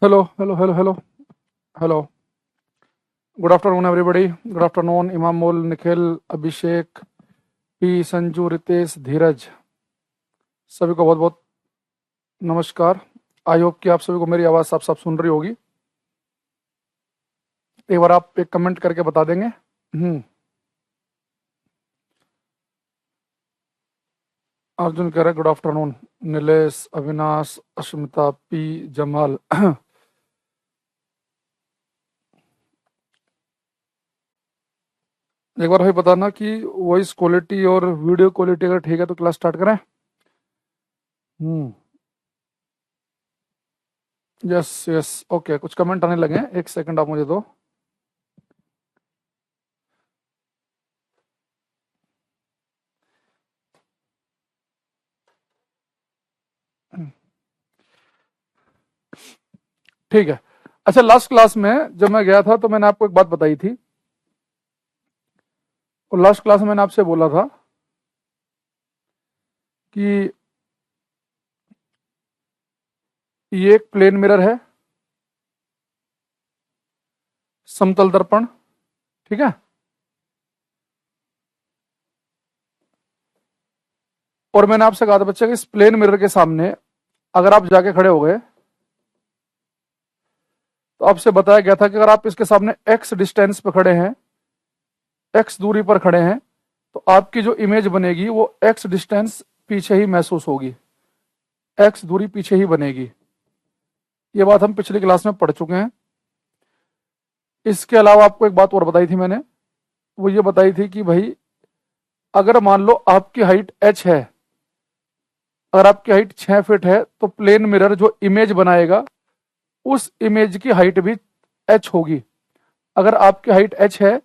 Hello, hello, hello, hello, hello. Good afternoon, everybody. Good afternoon, Imamul, Nikhil, Abhishek, P, Sanju, Ritesh, धीरज, सभी को बहुत बहुत नमस्कार। आई होप कि आप सभी को मेरी आवाज़ साफ साफ सुन रही होगी। एक बार आप एक कमेंट करके बता देंगे। अर्जुन कह रहे good afternoon. Nilesh, Avinash, Ashmita, P, Jamal. एक बार भाई बताना कि वॉइस क्वालिटी और वीडियो क्वालिटी अगर ठीक है तो क्लास स्टार्ट करें। Yes yes, okay. कुछ कमेंट आने लगे हैं, एक सेकंड आप मुझे दो। ठीक है। अच्छा, लास्ट क्लास में जब मैं गया था तो मैंने आपको एक बात बताई थी, और लास्ट क्लास में मैंने आपसे बोला था कि ये एक प्लेन मिरर है, समतल दर्पण, ठीक है। और मैंने आपसे कहा था बच्चे कि इस प्लेन मिरर के सामने अगर आप जाके खड़े हो गए तो आपसे बताया गया था कि अगर आप इसके सामने एक्स डिस्टेंस पर खड़े हैं, एक्स दूरी पर खड़े हैं, तो आपकी जो इमेज बनेगी वो एक्स डिस्टेंस पीछे ही महसूस होगी, एक्स दूरी पीछे ही बनेगी। ये बात हम पिछली क्लास में पढ़ चुके हैं। इसके अलावा आपको एक बात और बताई थी मैंने, वो ये बताई थी कि भाई अगर मान लो आपकी हाइट एच है, अगर आपकी हाइट 6 फीट है, तो प्लेन मिरर जो इमेज बनाएगा उस इमेज की हाइट भी एच होगी। अगर आपकी हाइट एच है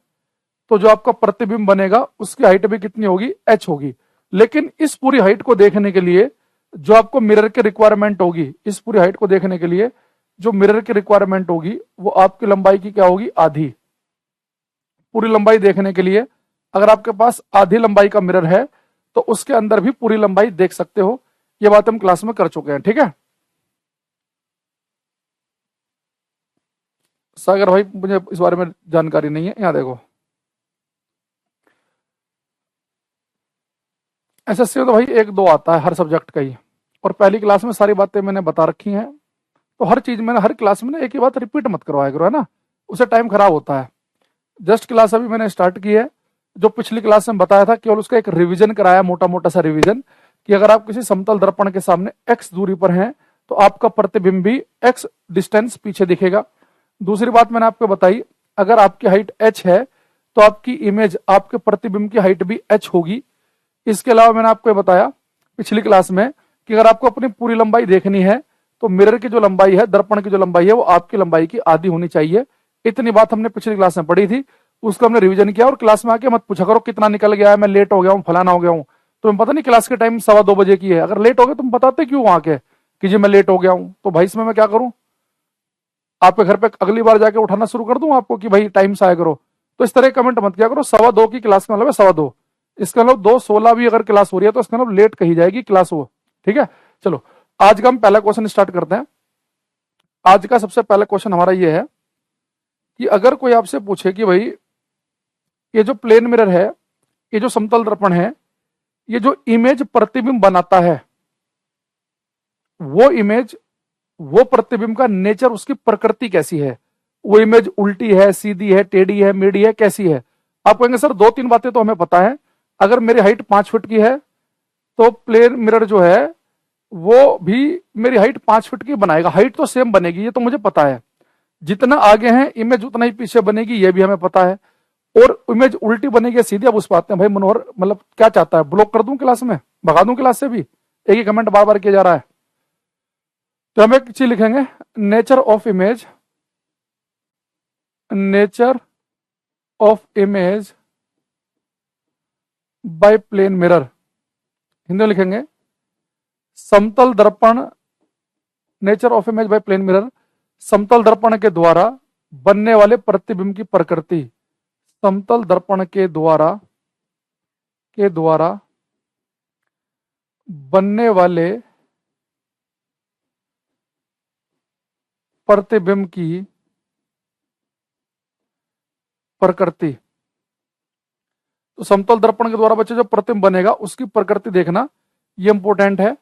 तो जो आपका प्रतिबिंब बनेगा उसकी हाइट भी कितनी होगी, एच होगी। लेकिन इस पूरी हाइट को देखने के लिए जो आपको मिरर की रिक्वायरमेंट होगी, इस पूरी हाइट को देखने के लिए जो मिरर की रिक्वायरमेंट होगी वो आपकी लंबाई की क्या होगी, आधी। पूरी लंबाई देखने के लिए अगर आपके पास आधी लंबाई का मिरर है तो उसके अंदर भी पूरी लंबाई देख सकते हो। ये बात हम क्लास में कर चुके हैं, ठीक है। सागर भाई मुझे इस बारे में जानकारी नहीं है, यहाँ देखो। एसएससी में तो भाई एक दो आता है हर सब्जेक्ट का ही, और पहली क्लास में सारी बातें मैंने बता रखी हैं। तो हर चीज में हर क्लास में ना एक ही बात रिपीट मत करवाया करो, है ना, उससे टाइम खराब होता है। जस्ट क्लास अभी मैंने स्टार्ट की है। जो पिछली क्लास में बताया था केवल उसका एक रिवीजन कराया, मोटा मोटा सा रिवीजन, कि अगर आप किसी समतल दर्पण के सामने एक्स दूरी पर हैं तो आपका प्रतिबिंब भी एक्स डिस्टेंस पीछे दिखेगा। दूसरी बात मैंने आपको बताई, अगर आपकी हाइट एच है तो आपकी इमेज, आपके प्रतिबिंब की हाइट भी एच होगी। इसके अलावा मैंने आपको बताया पिछली क्लास में कि अगर आपको अपनी पूरी लंबाई देखनी है तो मिरर की जो लंबाई है, दर्पण की जो लंबाई है, वो आपकी लंबाई की आधी होनी चाहिए। इतनी बात हमने पिछली क्लास में पढ़ी थी, उसको हमने रिवीजन किया। और क्लास में आके मत पूछा करो कितना निकल गया है, मैं लेट हो गया हूँ, फलाना हो गया हूँ। तुम्हें पता नहीं क्लास के टाइम 2:15 की है, अगर लेट हो गए तुम बताते क्यों वहां के कि जी मैं लेट हो गया हूँ, तो भाई इसमें मैं क्या करूँ? आपके घर पे अगली बार जाके उठाना शुरू कर दूं आपको कि भाई टाइम से आया करो? तो इस तरह कमेंट मत किया करो। 2:15 की क्लास का मतलब है 2:15, इसका मतलब 2:16 भी अगर क्लास हो रही है तो इसका मतलब लेट कही जाएगी क्लास वो, ठीक है। चलो, आज का हम पहला क्वेश्चन स्टार्ट करते हैं। आज का सबसे पहला क्वेश्चन हमारा ये है कि अगर कोई आपसे पूछे कि भाई ये जो प्लेन मिरर है, ये जो समतल दर्पण है, ये जो इमेज प्रतिबिंब बनाता है, वो इमेज, वो प्रतिबिंब का नेचर, उसकी प्रकृति कैसी है? वो इमेज उल्टी है, सीधी है, टेढ़ी है, मेढ़ी है, कैसी है? आप कहेंगे सर दो तीन बातें तो हमें पता है। अगर मेरी हाइट 5 फीट की है तो प्लेन मिरर जो है वो भी मेरी हाइट 5 फीट की बनाएगा। हाइट तो सेम बनेगी, ये तो मुझे पता है। जितना आगे है इमेज उतना ही पीछे बनेगी, ये भी हमें पता है। और इमेज उल्टी बनेगी सीधी, अब उस बात में भाई मनोहर मतलब क्या चाहता है, ब्लॉक कर दूं क्लास में, भगा दूं क्लास से भी? एक ही कमेंट बार बार किया जा रहा है। तो हम एक चीज लिखेंगे, nature of image, nature of image by plane mirror. Hindi में लिखेंगे समतल दर्पण, nature of image by plane mirror, समतल दर्पण के द्वारा बनने वाले प्रतिबिंब की प्रकृति। समतल दर्पण के द्वारा बनने वाले प्रतिबिंब की प्रकृति। तो समतल दर्पण के द्वारा बच्चे जो प्रतिबिंब बनेगा उसकी प्रकृति देखना, ये इंपॉर्टेंट है।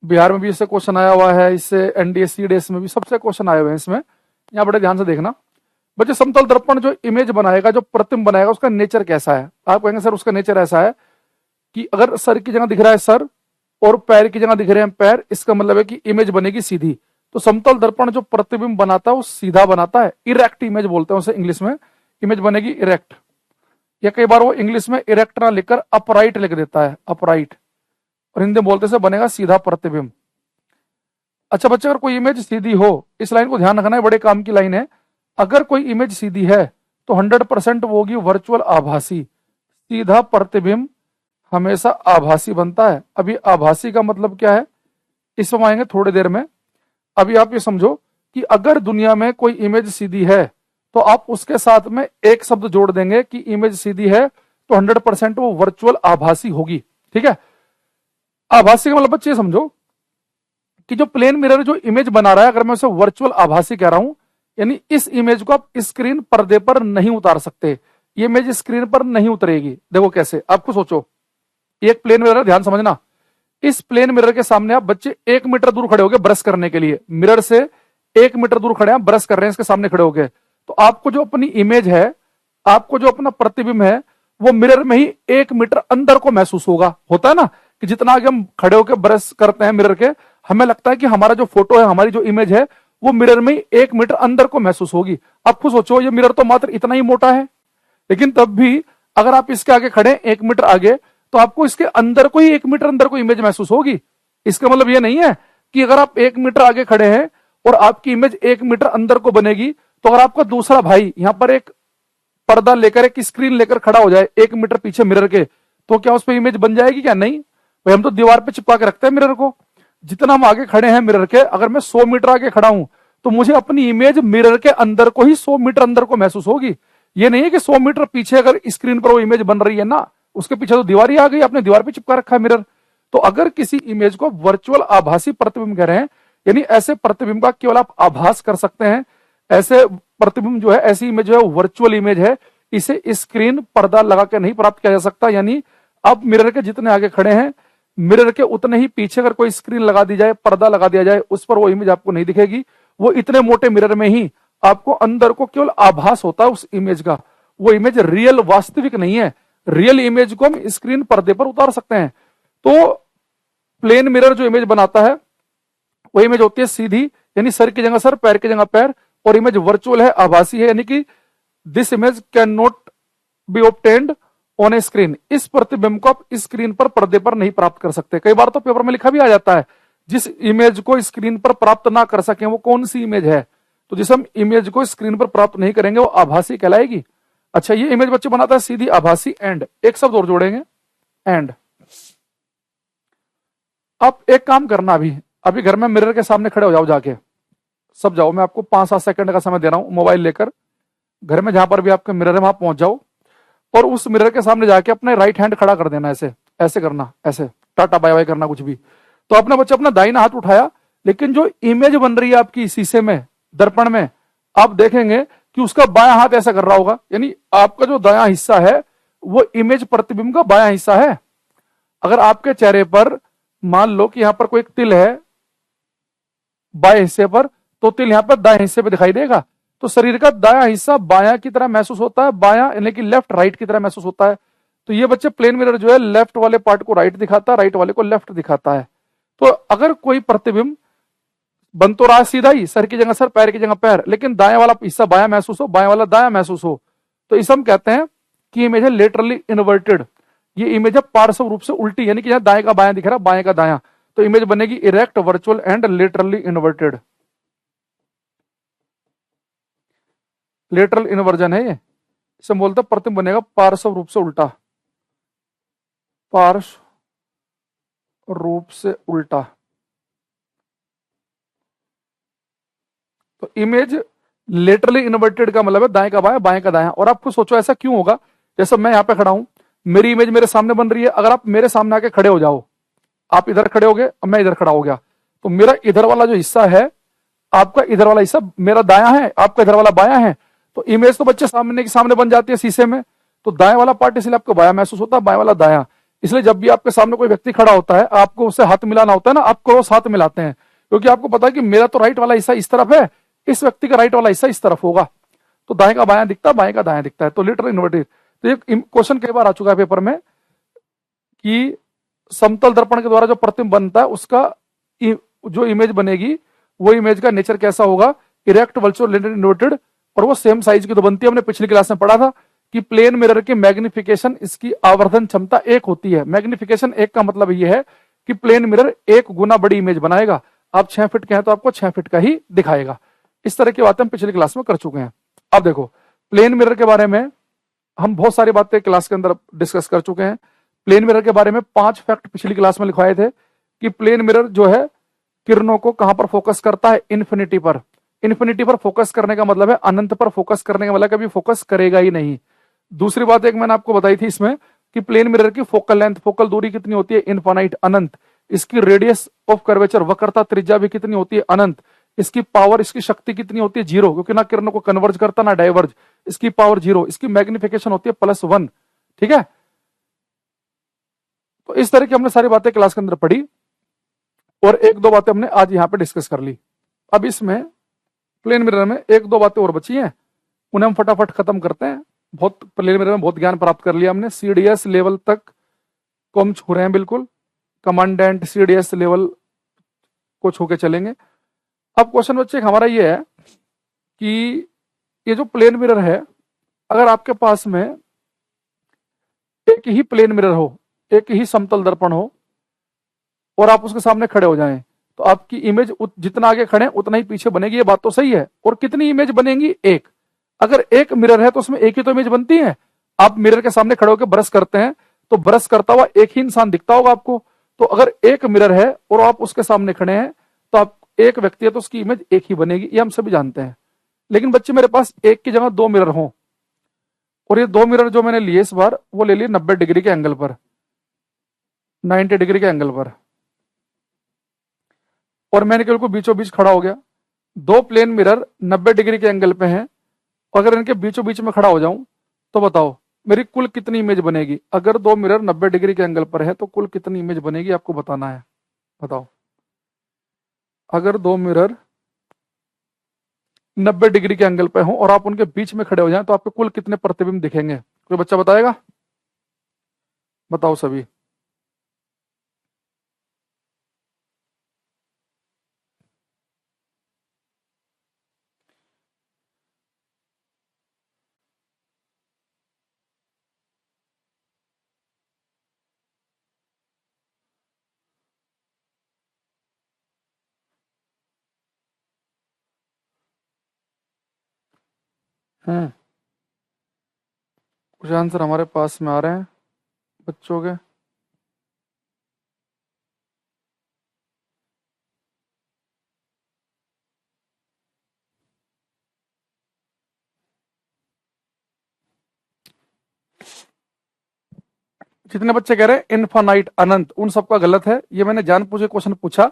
बिहार में भी इससे क्वेश्चन आया हुआ है, इससे एनडीए सीडीएस में भी सबसे क्वेश्चन आए हुए हैं इसमें, यहाँ बड़े ध्यान से देखना। बच्चे समतल दर्पण जो इमेज बनाएगा, जो प्रतिबिंब बनाएगा, उसका नेचर कैसा है? आप कहेंगे सर उसका नेचर ऐसा है कि अगर सर की जगह दिख रहा है सर और पैर की जगह दिख रहे हैं पैर, इसका मतलब है कि इमेज बनेगी सीधी। तो समतल दर्पण जो प्रतिबिंब बनाता है वो सीधा बनाता है, इरेक्ट इमेज बोलते हैं उसे इंग्लिश में, इमेज बनेगी इरेक्ट। या कई बार वो इंग्लिश में इरेक्ट ना लिखकर अपराइट लिख देता है, अपराइट, और हिंदी में बोलते से बनेगा सीधा प्रतिबिंब। अच्छा बच्चे, अगर कोई इमेज सीधी हो, इस लाइन को ध्यान रखना है, बड़े काम की लाइन है। अगर कोई इमेज सीधी है तो 100% वो होगी वर्चुअल आभासी। सीधा प्रतिबिंब हमेशा आभासी बनता है। अभी आभासी का मतलब क्या है इस पर आएंगे थोड़ी देर में। अभी आप ये समझो कि अगर दुनिया में कोई इमेज सीधी है तो आप उसके साथ में एक शब्द जोड़ देंगे कि इमेज सीधी है तो 100% वो वर्चुअल आभासी होगी। ठीक है, आभासी का मतलब बच्चे समझो कि जो प्लेन मिरर जो इमेज बना रहा है, अगर मैं उसे वर्चुअल आभासी कह रहा हूं, यानी इस इमेज को आप स्क्रीन पर्दे पर नहीं उतार सकते, ये इमेज स्क्रीन पर नहीं उतरेगी। देखो कैसे, आपको सोचो, एक प्लेन मिरर, ध्यान समझना, इस प्लेन मिरर के सामने आप बच्चे 1 मीटर दूर खड़े हो गए ब्रश करने के लिए, मिरर से 1 मीटर दूर खड़े हैं, ब्रश कर रहे हैं, इसके सामने खड़े हो गए, तो आपको जो अपनी इमेज है, आपको जो अपना प्रतिबिंब है, वो मिरर में ही 1 मीटर अंदर को महसूस होगा। होता है ना कि जितना आगे हम खड़े होकर ब्रश करते हैं मिरर के, हमें लगता है कि हमारा जो फोटो है, हमारी जो इमेज है, वो मिरर में ही 1 मीटर अंदर को महसूस होगी। अब खुद सोचो, ये मिरर तो मात्र इतना ही मोटा है, लेकिन तब भी अगर आप इसके आगे खड़े 1 मीटर आगे, तो आपको इसके अंदर को ही 1 मीटर अंदर को इमेज महसूस होगी। इसका मतलब ये नहीं है कि अगर आप 1 मीटर आगे खड़े हैं और आपकी इमेज 1 मीटर अंदर को बनेगी, तो अगर आपका दूसरा भाई यहां पर एक पर्दा लेकर, एक स्क्रीन लेकर खड़ा हो जाए 1 मीटर पीछे मिरर के, तो क्या उस पर इमेज बन जाएगी? क्या नहीं भाई, हम तो दीवार पे चिपका के रखते हैं मिरर को। जितना हम आगे खड़े हैं मिरर के, अगर मैं 100 मीटर आगे खड़ा हूं तो मुझे अपनी इमेज मिरर के अंदर को ही 100 मीटर अंदर को महसूस होगी। ये नहीं है कि 100 मीटर पीछे अगर स्क्रीन पर वो इमेज बन रही है ना, उसके पीछे तो दीवार ही आ गई, आपने दीवार पे चिपका रखा है मिरर। तो अगर किसी इमेज को वर्चुअल आभासी प्रतिबिंब कह रहे हैं, यानी ऐसे प्रतिबिंब का केवल आप आभास कर सकते हैं, ऐसे प्रतिबिंब जो है, ऐसी इमेज जो है वर्चुअल इमेज है, इसे स्क्रीन पर्दा लगा के नहीं प्राप्त किया जा सकता। यानी आप मिरर के जितने आगे खड़े हैं, मिरर के उतने ही पीछे अगर कोई स्क्रीन लगा दी जाए, पर्दा लगा दिया जाए, उस पर वो इमेज आपको नहीं दिखेगी। वो इतने मोटे मिरर में ही आपको अंदर को केवल आभास होता है उस इमेज का, वो इमेज रियल वास्तविक नहीं है। रियल इमेज को हम स्क्रीन पर्दे पर उतार सकते हैं। तो प्लेन मिरर जो इमेज बनाता है वो इमेज होती है सीधी, यानी सर की जगह सर, पैर की जगह पैर, और इमेज वर्चुअल है, आभासी है, यानी कि this image can not be obtained on A screen. इस प्रतिबिंब को आप स्क्रीन पर पर्दे पर नहीं प्राप्त कर सकते। कई बार तो पेपर में लिखा भी आ जाता है, जिस इमेज को स्क्रीन पर प्राप्त ना कर सके वो कौन सी इमेज है। तो जिस हम इमेज को स्क्रीन पर प्राप्त नहीं करेंगे वो आभासी कहलाएगी। अच्छा, ये इमेज बच्चे बनाता है सीधी, आभासी, एंड। एक शब्द और जोड़ेंगे, एंड। आप एक काम करना, अभी घर में मिरर के सामने खड़े हो जाओ, जाके सब जाओ, मैं आपको 5-7 सेकंड का समय दे रहा हूं, मोबाइल लेकर घर में जहां पर भी आपका मिरर है वहां पहुंच जाओ, और उस मिरर के सामने जाके अपने राइट हैंड खड़ा कर देना, ऐसे ऐसे करना, ऐसे टाटा बाय बाय करना, कुछ भी। तो अपने बच्चे अपना दाहिना हाथ उठाया, लेकिन जो इमेज बन रही है आपकी शीशे में, दर्पण में, आप देखेंगे कि उसका बायां हाथ ऐसा कर रहा होगा, यानी आपका जो दायां हिस्सा है वो इमेज प्रतिबिंब का बायां हिस्सा है। अगर आपके चेहरे पर मान लो कि यहां पर कोई एक तिल है बाएं हिस्से पर, तो तिल यहां पर दाएं हिस्से पर दिखाई देगा। तो शरीर का दायां हिस्सा बायां की तरह महसूस होता है, बायां यानी कि लेफ्ट राइट की तरह महसूस होता है। तो ये बच्चे प्लेन मिरर जो है लेफ्ट वाले पार्ट को राइट दिखाता है, राइट वाले को लेफ्ट दिखाता है। तो अगर कोई प्रतिबिंब बन तो रहा सीधा ही, सर की जगह सर, पैर की जगह पैर, लेकिन दाएं वाला हिस्सा बायां महसूस हो, बाएं वाला दायां महसूस हो, तो इसे हम कहते हैं कि इमेज है लेटरली इन्वर्टेड। ये इमेज है पार्श्व रूप से उल्टी, यानी कि यहां दाएं का बायां दिख रहा है, बाएं का दायां, तो इमेज बनेगी erect, virtual and laterally inverted. Lateral inversion है ये, इसे बोलते हैं प्रतिबिंब बनेगा पार्श्व रूप से उल्टा, पार्श्व रूप से उल्टा। तो इमेज लेटरली इन्वर्टेड का मतलब है दाएं का बायां, बाएं का दायां। और आप खुद सोचो ऐसा क्यों होगा, जैसे मैं यहां पे खड़ा हूं, मेरी इमेज मेरे सामने बन रही है, अगर आप मेरे सामने आके खड़े हो जाओ, आप इधर खड़े हो गए, अब मैं इधर खड़ा हो गया, तो मेरा इधर वाला जो हिस्सा है आपका इधर वाला हिस्सा मेरा दायां है, आपका इधर वाला बायां है, तो इमेज तो बच्चे सामने के सामने बन जाती है शीशे में, तो दाएं वाला पार्ट इसलिए आपको बायां महसूस होता है, बाएं वाला दायां। इसलिए जब भी आपके सामने कोई व्यक्ति खड़ा होता है, आपको उससे हाथ मिलाना होता है ना, आप क्रॉस हाथ मिलाते हैं, क्योंकि आपको पता है कि मेरा तो राइट वाला हिस्सा इस तरफ है, इस व्यक्ति का राइट वाला हिस्सा इस तरफ होगा, तो दाएं का बायां दिखता है, बाएं का दायां दिखता है, तो लिटरल इन्वर्टेड। तो ये क्वेश्चन कई बार आ चुका है पेपर में कि समतल दर्पण के द्वारा जो प्रतिबिंब बनता है उसका जो इमेज बनेगी वो इमेज का नेचर कैसा होगा, इरेक्ट, वर्चुअल, इन्वर्टेड, और वो सेम साइज की तो बनती है। हमने पिछली क्लास में पढ़ा था कि प्लेन मिरर की मैग्निफिकेशन, इसकी आवर्धन क्षमता 1 होती है। मैग्निफिकेशन 1 का मतलब ये है कि प्लेन मिरर 1 गुना बड़ी इमेज बनाएगा। आप 6 फीट के हैं तो आपको 6 फीट का ही दिखाएगा। इस तरह की बातें हम पिछली क्लास में कर चुके हैं। अब देखो, प्लेन मिरर के बारे में हम बहुत सारी बातें क्लास के अंदर डिस्कस कर चुके हैं। प्लेन मिरर के बारे में 5 फैक्ट पिछली क्लास में लिखवाए थे कि प्लेन मिरर जो है किरणों को कहां पर फोकस करता है, इन्फिनिटी पर। इन्फिनिटी पर फोकस करने का मतलब है अनंत पर फोकस करने का मतलब कभी फोकस करेगा ही नहीं। दूसरी बात एक मैंने आपको बताई थी इसमें कि प्लेन मिरर की फोकल लेंथ, फोकल दूरी कितनी होती है, इनफाइनाइट, अनंत। इसकी रेडियस ऑफ कर्वेचर, वक्रता त्रिज्या भी कितनी होती है, अनंत। इसकी पावर, इसकी शक्ति कितनी होती है, 0, क्योंकि ना किरणों को कन्वर्ज करता ना डाइवर्ज, इसकी पावर 0। इसकी मैग्निफिकेशन होती है +1। ठीक है, तो इस तरह की हमने सारी बातें क्लास के अंदर पढ़ी और 1-2 बातें हमने आज यहां पे डिस्कस कर ली। अब इसमें प्लेन मिरर में 1-2 बातें और बची हैं, उन्हें हम फटाफट खत्म करते हैं। बहुत प्लेन मिरर में बहुत ज्ञान प्राप्त कर लिया हमने, सीडीएस लेवल तक को हम छू रहे हैं, बिल्कुल कमांडेंट सीडीएस लेवल को छू के चलेंगे। अब क्वेश्चन बच्चे हमारा ये है कि ये जो प्लेन मिरर है, अगर आपके पास में एक ही प्लेन मिरर हो, एक ही समतल दर्पण हो और आप उसके सामने खड़े हो जाएं, तो आपकी इमेज जितना आगे खड़े उतना ही पीछे बनेगी। ये बात तो सही है। और कितनी इमेज बनेगी, एक। अगर एक मिरर है तो उसमें एक ही तो इमेज बनती है। आप मिरर के सामने खड़े होकर ब्रश करते हैं तो ब्रश करता हुआ एक ही इंसान दिखता होगा आपको। तो अगर एक मिरर है और आप उसके सामने खड़े हैं तो आप एक व्यक्ति है तो उसकी इमेज एक ही बनेगी, ये हम सभी जानते हैं। लेकिन बच्चे मेरे पास एक की जगह 2 मिरर हों, और ये 2 मिरर जो मैंने लिए इस बार वो ले लिए 90 डिग्री के एंगल पर, 90 डिग्री के एंगल पर, और मैंने केवल को बीचों बीच खड़ा हो गया। 2 प्लेन मिरर 90 डिग्री के एंगल पे हैं, अगर इनके बीचों बीच में खड़ा हो जाऊं तो बताओ मेरी कुल कितनी इमेज बनेगी। अगर 2 मिरर 90 डिग्री के एंगल पर है तो कुल कितनी इमेज बनेगी आपको बताना है, बताओ। अगर 2 मिरर 90 डिग्री के एंगल पे हो और आप उनके बीच में खड़े हो जाएं तो आपको कुल कितने प्रतिबिंब दिखेंगे, कोई बच्चा बताएगा? बताओ सभी। कुछ आंसर हमारे पास में आ रहे हैं बच्चों के। जितने बच्चे कह रहे हैं इनफाइनाइट, अनंत, उन सबका गलत है। ये मैंने जानबूझ के क्वेश्चन पूछा।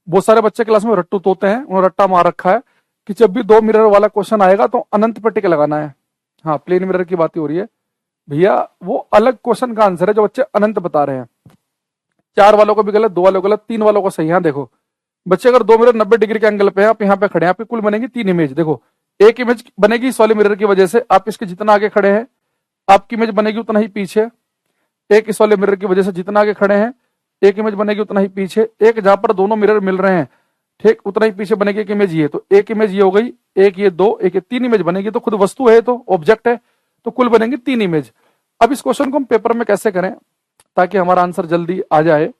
बहुत सारे बच्चे क्लास में रट्टू तोते हैं, उन्होंने रट्टा मार रखा है कि जब भी 2 मिरर वाला क्वेश्चन आएगा तो अनंत पे टिक लगाना है। हाँ, प्लेन मिरर की बात ही हो रही है भैया, वो अलग क्वेश्चन का आंसर है जो बच्चे अनंत बता रहे हैं। 4 वालों को भी गलत, 2 वालों को गलत, 3 वालों को सही। हाँ देखो बच्चे, अगर 2 मिरर 90 डिग्री के एंगल पे हैं, आप यहाँ पे खड़े हैं, आपकी कुल बनेगी 3 इमेज। देखो, एक इमेज बनेगी इस वाले मिरर की वजह से, आप इसके जितना आगे खड़े हैं आपकी इमेज बनेगी उतना ही पीछे। एक इस वाले मिरर की वजह से जितना आगे खड़े हैं एक इमेज बनेगी उतना ही पीछे। एक जहां पर दोनों मिरर मिल रहे हैं ठीक उतना ही पीछे बनेगी एक इमेज ये, तो एक इमेज ये हो गई, एक ये 2, एक ये 3 इमेज बनेगी। तो खुद वस्तु है, तो ऑब्जेक्ट है, तो कुल बनेंगे 3 इमेज। अब इस क्वेश्चन को हम पेपर में कैसे करें ताकि हमारा आंसर जल्दी आ जाए,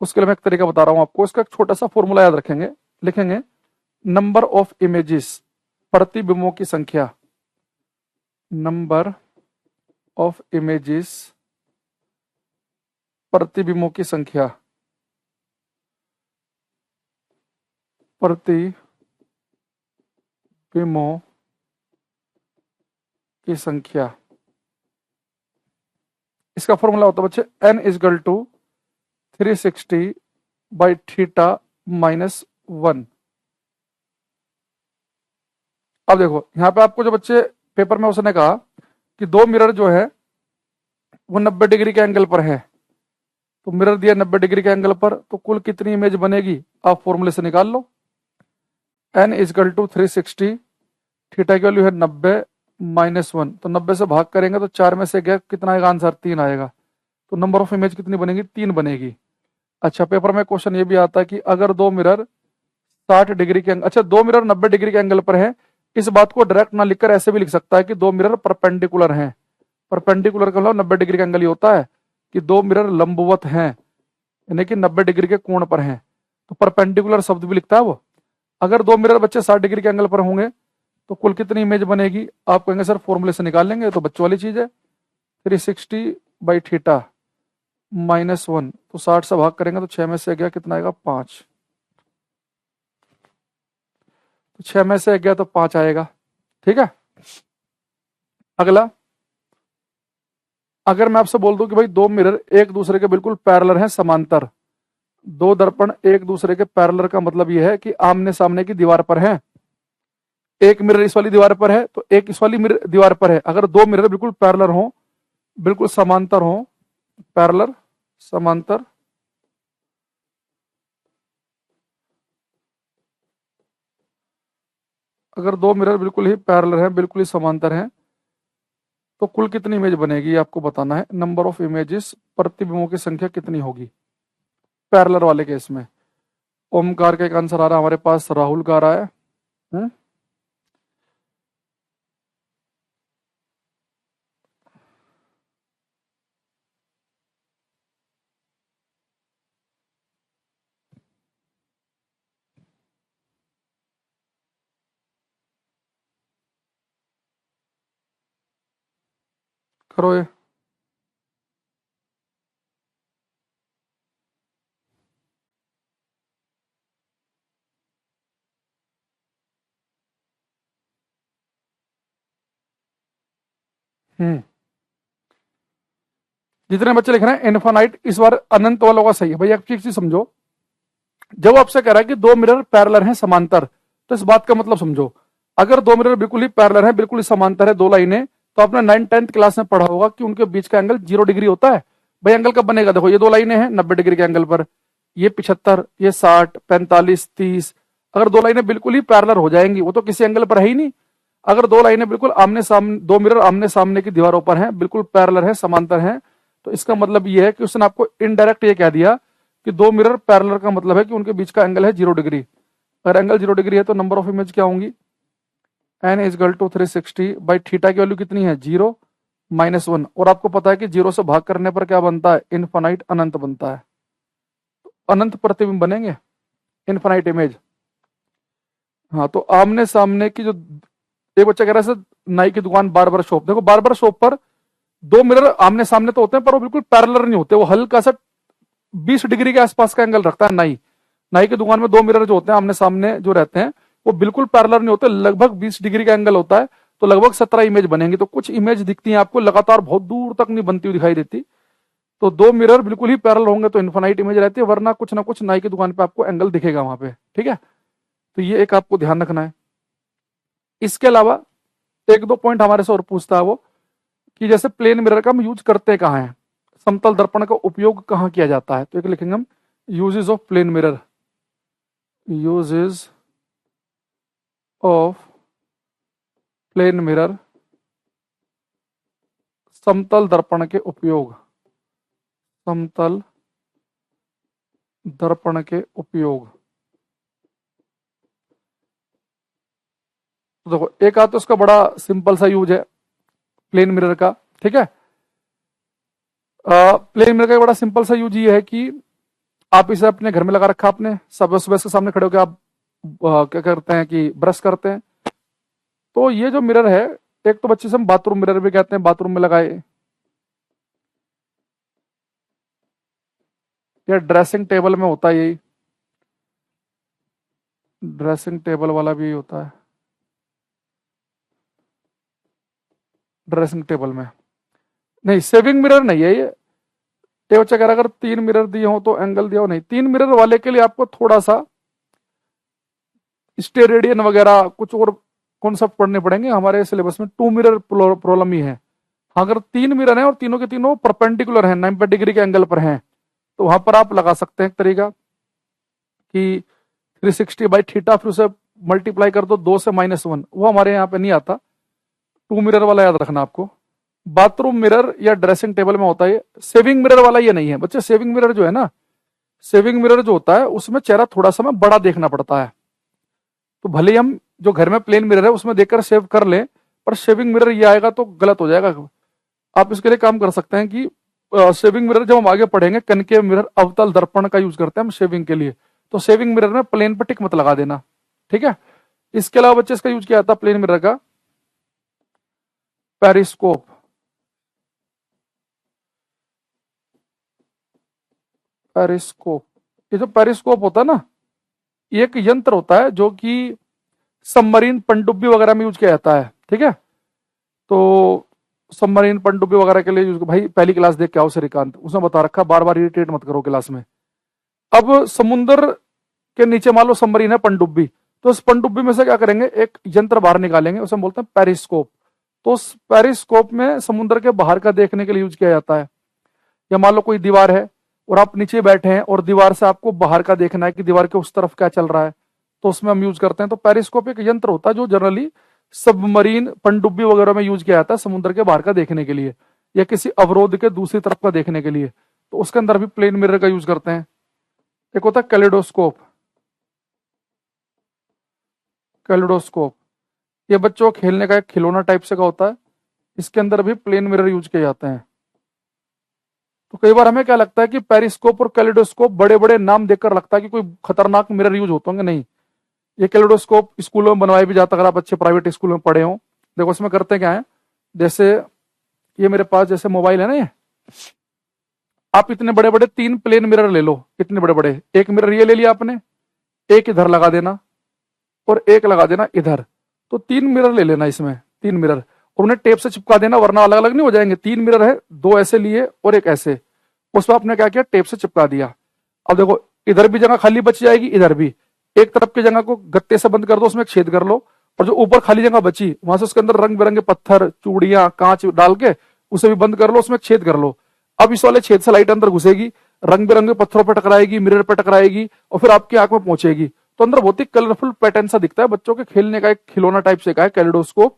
उसके लिए मैं एक तरीका बता रहा हूं आपको। इसका एक छोटा सा फॉर्मूला याद रखेंगे, लिखेंगे नंबर ऑफ इमेजेस, प्रतिबिंबों की संख्या, नंबर ऑफ इमेजेस, प्रतिबिंबों की संख्या, प्रतिबिंबों की संख्या। इसका फॉर्मूला होता है बच्चे n is equal to 360 by theta -1। अब देखो यहाँ पे आपको जो बच्चे पेपर में उसने कहा कि दो मिरर जो है वो 90 डिग्री के एंगल पर है, तो मिरर दिया 90 डिग्री के एंगल पर, तो कुल कितनी इमेज बनेगी आप फॉर्मूले से निकाल लो। n इजकल टू 360, थीटा की वैल्यू है 90 -1, तो 90 से भाग करेंगे तो 4 में से गया कितना आएगा आंसर, 3 आएगा। तो नंबर ऑफ इमेज कितनी बनेगी, 3 बनेगी। अच्छा पेपर में क्वेश्चन ये भी आता है कि अगर दो मिरर 60 डिग्री के अच्छा दो मिरर 90 डिग्री के एंगल पर है, इस बात को डायरेक्ट ना लिखकर ऐसे भी लिख सकता है कि दो मिरर परपेंडिकुलर हैं। परपेंडिकुलर का मतलब 90 डिग्री का एंगल ये होता है कि दो मिरर लंबवत हैं, यानी कि 90 डिग्री के कोण पर हैं, तो परपेंडिकुलर शब्द भी लिखता है वो। अगर दो मिरर बच्चे 60 डिग्री के एंगल पर होंगे तो कुल कितनी इमेज बनेगी, आप कहेंगे सर फॉर्मूले से निकाल लेंगे, तो बच्चों वाली चीज है। 360 बाई थीटा -1, तो 60 से भाग करेंगे तो 6 में से गया कितना आएगा, 5। तो 6 में से गया तो 5 आएगा। ठीक है, अगला अगर मैं आपसे बोल दूं कि भाई दो मिरर एक दूसरे के बिल्कुल पैरेलल हैं, समांतर, दो दर्पण एक दूसरे के पैरेलल का मतलब यह है कि आमने सामने की दीवार पर हैं। एक मिरर इस वाली दीवार पर है तो एक इस वाली मिरर दीवार पर है। अगर दो मिरर बिल्कुल पैरेलल हो, बिल्कुल समांतर हो, पैरेलल समांतर, अगर दो मिरर बिल्कुल ही पैरेलल हैं, बिल्कुल ही समांतर हैं, तो कुल कितनी इमेज बनेगी आपको बताना है। नंबर ऑफ इमेजेस, प्रतिबिंबों की संख्या कितनी होगी पैरेलल वाले केस में। ओमकार का एक आंसर आ रहा है हमारे पास, राहुल का आ रहा है। हुँ? करो ये। हम्म जितने बच्चे लिख रहे हैं इनफाइनाइट, इस बार अनंत वालों का सही है भाई। एक चीज समझो, जब आपसे कह रहा है कि दो मिरर पैरेलल हैं समांतर, तो इस बात का मतलब समझो, अगर दो मिरर बिल्कुल ही पैरेलल हैं, बिल्कुल ही समांतर है, दो लाइनें, तो आपने 9th-10th क्लास में पढ़ा होगा कि उनके बीच का एंगल 0 डिग्री होता है। भाई एंगल कब बनेगा, देखो ये दो लाइनें हैं 90 डिग्री के एंगल पर, ये 75, ये 60, 45, 30, अगर दो लाइनें बिल्कुल ही पैरेलल हो जाएंगी, वो तो किसी एंगल पर है ही नहीं। अगर दो लाइनें बिल्कुल आमने सामने, दो मिरर आमने सामने की दीवारों पर हैं, बिल्कुल पैरेलल है, समांतर हैं, तो इसका मतलब ये है कि उसने आपको इनडायरेक्ट ये कह दिया कि दो मिरर पैरेलल का मतलब है कि उनके बीच का एंगल है 0 डिग्री। अगर एंगल 0 डिग्री है तो नंबर ऑफ इमेज क्या होंगी, n is equal to 360 by theta की वैल्यू कितनी है, 0 -1, और आपको पता है कि 0 से भाग करने पर क्या बनता है, इनफाइनाइट, अनंत बनता है। अनंत प्रतिबिंब बनेंगे, इनफाइनाइट इमेज। हाँ तो आमने सामने की जो, एक बच्चा कह रहा है सर नाई की दुकान, बार्बर शॉप, देखो बार्बर शॉप पर दो मिरर आमने सामने तो होते हैं पर वो बिल्कुल पैरेलल नहीं होते, वो हल्का सा 20 डिग्री के आसपास का एंगल रखता है। नाई नाई की दुकान में दो मिरर जो होते हैं आमने सामने जो रहते हैं, वो बिल्कुल पैरेलल नहीं होते, लगभग 20 डिग्री का एंगल होता है, तो लगभग 17 इमेज बनेंगी। तो कुछ इमेज दिखती हैं आपको लगातार, बहुत दूर तक नहीं बनती हुई दिखाई देती। तो दो मिरर बिल्कुल ही पैरेलल होंगे तो इन्फिनाइट इमेज रहती है, वरना कुछ ना कुछ नाई की दुकान पे आपको एंगल दिखेगा वहां पे। ठीक है, तो ये एक आपको ध्यान रखना है। इसके अलावा एक दो पॉइंट हमारे से और पूछता है वो, कि जैसे प्लेन मिरर का हम यूज करते कहाँ है, समतल दर्पण का उपयोग कहाँ किया जाता है, तो एक लिखेंगे हम uses of plane mirror, uses of plane mirror, समतल दर्पण के उपयोग, समतल दर्पण के उपयोग। तो देखो एक आध तो उसका बड़ा सिंपल सा यूज है प्लेन मिरर का। ठीक है, प्लेन मिरर का बड़ा सिंपल सा यूज ये है कि आप इसे अपने घर में लगा रखा आपने, सब सुबह के सामने खड़े होकर आप क्या करते हैं कि ब्रश करते हैं, तो ये जो मिरर है, एक तो बच्चे से हम बाथरूम मिरर भी कहते हैं, बाथरूम में लगाए, या ड्रेसिंग टेबल में होता है, यही ड्रेसिंग टेबल वाला भी होता है, ड्रेसिंग टेबल में नहीं, सेविंग मिरर नहीं है ये। बच्चा कह रहा अगर 3 मिरर दिए हो तो एंगल दिया हो, नहीं, 3 मिरर वाले के लिए आपको थोड़ा सा स्टेरेडियन वगैरह कुछ और कॉन्सेप्ट पढ़ने पड़ेंगे, हमारे सिलेबस में 2 मिरर प्रॉब्लम ही है। हाँ, अगर 3 मिरर हैं और तीनों के तीनों परपेंडिकुलर हैं, 90 डिग्री के एंगल पर हैं, तो वहां पर आप लगा सकते हैं एक तरीका कि 360 बाई थीटा, फिर उसे मल्टीप्लाई कर दो 2 से -1। वो हमारे यहाँ पे नहीं आता, 2 मिरर वाला याद रखना आपको। बाथरूम मिरर या ड्रेसिंग टेबल में होता है। सेविंग मिरर वाला ये नहीं है बच्चे। सेविंग मिरर जो है ना, सेविंग मिरर जो होता है उसमें चेहरा थोड़ा सा में बड़ा देखना पड़ता है। तो भले ही हम जो घर में प्लेन मिरर है उसमें देखकर सेव कर लें, पर शेविंग मिरर ये आएगा तो गलत हो जाएगा। आप इसके लिए काम कर सकते हैं कि शेविंग मिरर जब हम आगे पढ़ेंगे, कनकेव मिरर, अवतल दर्पण का यूज करते हैं हम शेविंग के लिए। तो शेविंग मिरर में प्लेन पर टिक मत लगा देना, ठीक है। इसके अलावा बच्चे इसका यूज किया जाता है प्लेन मिरर का, पेरिस्कोप। पेरिस्कोप, ये जो पेरिस्कोप होता है ना, ये एक यंत्र होता है जो कि सबमरीन पनडुब्बी वगैरह में यूज किया जाता है, ठीक है। तो सबमरीन पनडुब्बी वगैरह के लिए यूज, भाई पहली क्लास देख के आओ श्रीकांत, उसने बता रखा, बार बार इरिटेट मत करो क्लास में। अब समुद्र के नीचे मान लो सबमरीन है पनडुब्बी, तो उस पनडुब्बी में से क्या करेंगे, एक यंत्र बाहर निकालेंगे, उसे हम बोलते हैं पेरिस्कोप। तो उस पेरिस्कोप में समुद्र के बाहर का देखने के लिए यूज किया जाता है। या मान लो कोई दीवार है और आप नीचे बैठे हैं और दीवार से आपको बाहर का देखना है कि दीवार के उस तरफ क्या चल रहा है, तो उसमें हम यूज करते हैं। तो पेरिस्कोप एक यंत्र होता है जो जनरली सबमरीन पनडुब्बी वगैरह में यूज किया जाता है समुद्र के बाहर का देखने के लिए, या किसी अवरोध के दूसरी तरफ का देखने के लिए। तो उसके अंदर भी प्लेन मिरर का यूज करते हैं। एक होता है कैलिडोस्कोप। कैलिडोस्कोप ये बच्चों खेलने का एक खिलौना टाइप से का होता है, इसके अंदर भी प्लेन मिरर यूज किए जाते हैं। तो कई बार हमें क्या लगता है कि पेरिस्कोप और कैलिडोस्कोप बड़े बड़े नाम देखकर लगता है कि कोई खतरनाक मिरर यूज होते होंगे, नहीं। ये कैलिडोस्कोप स्कूलों में बनवाया भी जाता है, अगर आप अच्छे प्राइवेट स्कूल में पढ़े हो। देखो इसमें करते क्या है, जैसे ये मेरे पास जैसे मोबाइल है ना, ये आप इतने बड़े बड़े 3 प्लेन मिरर ले लो, इतने बड़े बड़े। एक मिरर ये ले लिया आपने, एक इधर लगा देना और एक लगा देना इधर। तो 3 मिरर ले लेना इसमें, 3 मिरर, और उन्हें टेप से चिपका देना, वरना अलग अलग नहीं हो जाएंगे। 3 मिरर है, 2 ऐसे लिए और एक ऐसे, उस पर आपने क्या किया, टेप से चिपका दिया। अब देखो इधर भी जगह खाली बच जाएगी, इधर भी। एक तरफ की जगह को गत्ते से बंद कर दो, उसमें एक छेद कर लो, और जो ऊपर खाली जगह बची वहां से उसके अंदर रंग बिरंगे पत्थर, चूड़ियां, कांच डाल के उसे भी बंद कर लो, उसमें एक छेद कर लो। अब इस वाले छेद से लाइट अंदर घुसेगी, रंग बिरंगे पत्थरों पर टकराएगी, मिरर पर टकराएगी और फिर आपकी आंख में पहुंचेगी। तो अंदर बहुत ही कलरफुल पैटर्न सा दिखता है, बच्चों के खेलने का एक खिलौना टाइप से का है कैलिडोस्कोप।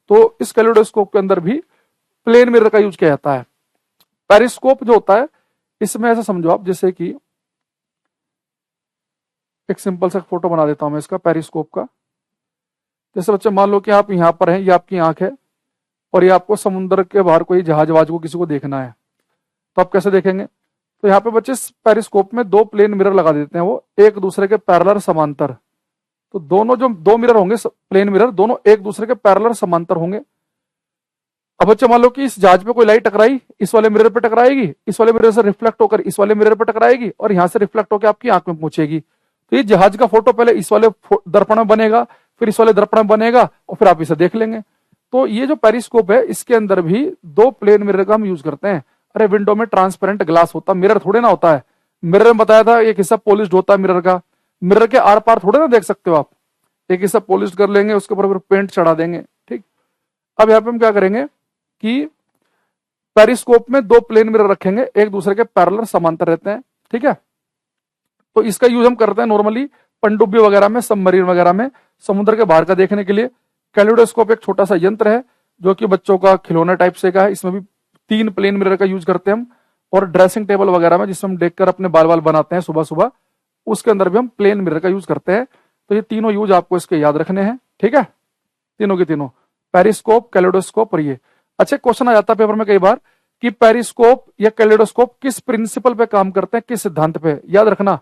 तो इस कैलिडोस्कोप के अंदर भी प्लेन मिरर का यूज किया जाता है। पेरिस्कोप जो होता है, इसमें ऐसा समझो आप, जैसे कि एक सिंपल सा फोटो बना देता हूं मैं इसका पेरिस्कोप का। जैसे बच्चे मान लो कि आप यहाँ पर हैं, ये आपकी आंख है और ये आपको समुद्र के बाहर कोई जहाज वाज को किसी को देखना है, तो आप कैसे देखेंगे। तो यहाँ पे बच्चे पेरिस्कोप में 2 प्लेन मिरर लगा देते हैं, वो एक दूसरे के पैरेलल समांतर। तो दोनों जो 2 मिरर होंगे प्लेन मिरर, दोनों एक दूसरे के पैरेलल समांतर होंगे। अब बच्चे मान लो कि इस जहाज पे कोई लाइट टकराई, इस वाले मिरर पे टकराएगी, इस वाले मिरर से रिफ्लेक्ट होकर इस वाले मिरर पे टकराएगी और यहाँ से रिफ्लेक्ट होकर आपकी आंख में पहुंचेगी। तो ये जहाज का फोटो पहले इस वाले दर्पण में बनेगा, फिर इस वाले दर्पण में बनेगा और फिर आप इसे देख लेंगे। तो ये जो पेरिस्कोप है, इसके अंदर भी 2 प्लेन मिरर का हम यूज करते हैं। अरे विंडो में ट्रांसपेरेंट ग्लास होता, मिरर थोड़े ना होता है। मिरर में बताया था एक हिस्सा पॉलिश्ड होता है मिरर का, मिरर के आर पार थोड़े ना देख सकते हो आप। एक हिस्सा पॉलिश कर लेंगे, उसके ऊपर पेंट चढ़ा देंगे, ठीक। अब यहाँ पे हम क्या करेंगे कि पेरिस्कोप में 2 प्लेन मिरर रखेंगे, एक दूसरे के पैरेलल समांतर रहते हैं, ठीक है। तो इसका यूज हम करते हैं नॉर्मली पनडुब्बी वगैरह में, सबमरीन वगैरह में, समुद्र के बाहर का देखने के लिए। कैलिडोस्कोप एक छोटा सा यंत्र है जो कि बच्चों का खिलौना टाइप से का है, इसमें भी 3 प्लेन मिरर का यूज करते हैं हम। और ड्रेसिंग टेबल वगैरह में जिसमें हम देखकर अपने बाल बाल बनाते हैं सुबह सुबह, उसके अंदर भी हम प्लेन मिरर का यूज करते हैं। तो ये तीनों यूज आपको इसके याद रखने हैं, ठीक है, तीनों के तीनों, पेरिस्कोप, कैलिडोस्कोप और ये। अच्छा, क्वेश्चन आ जाता है पेपर में कई बार कि पेरिस्कोप या कैलिडोस्कोप किस प्रिंसिपल पे काम करते हैं, किस सिद्धांत पे। याद रखना,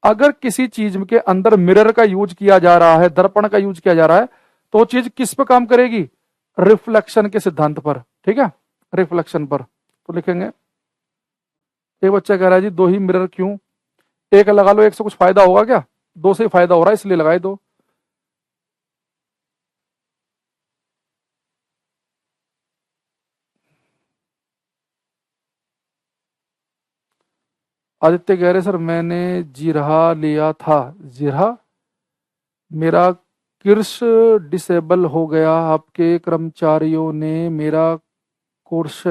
अगर किसी चीज के अंदर मिरर का यूज किया जा रहा है, दर्पण का यूज किया जा रहा है, तो वो चीज किस पे काम करेगी, रिफ्लेक्शन के सिद्धांत पर, ठीक है, रिफ्लेक्शन पर। तो लिखेंगे, एक बच्चा कह रहा है जी 2 ही मिरर क्यों, एक लगा लो, एक से कुछ फायदा होगा क्या, 2 से ही फायदा हो रहा है इसलिए लगाए 2। आदित्य कह रहे सर मैंने जिरहा लिया था, जिरहा मेरा किर्स डिसेबल हो गया, आपके कर्मचारियों ने मेरा कोर्स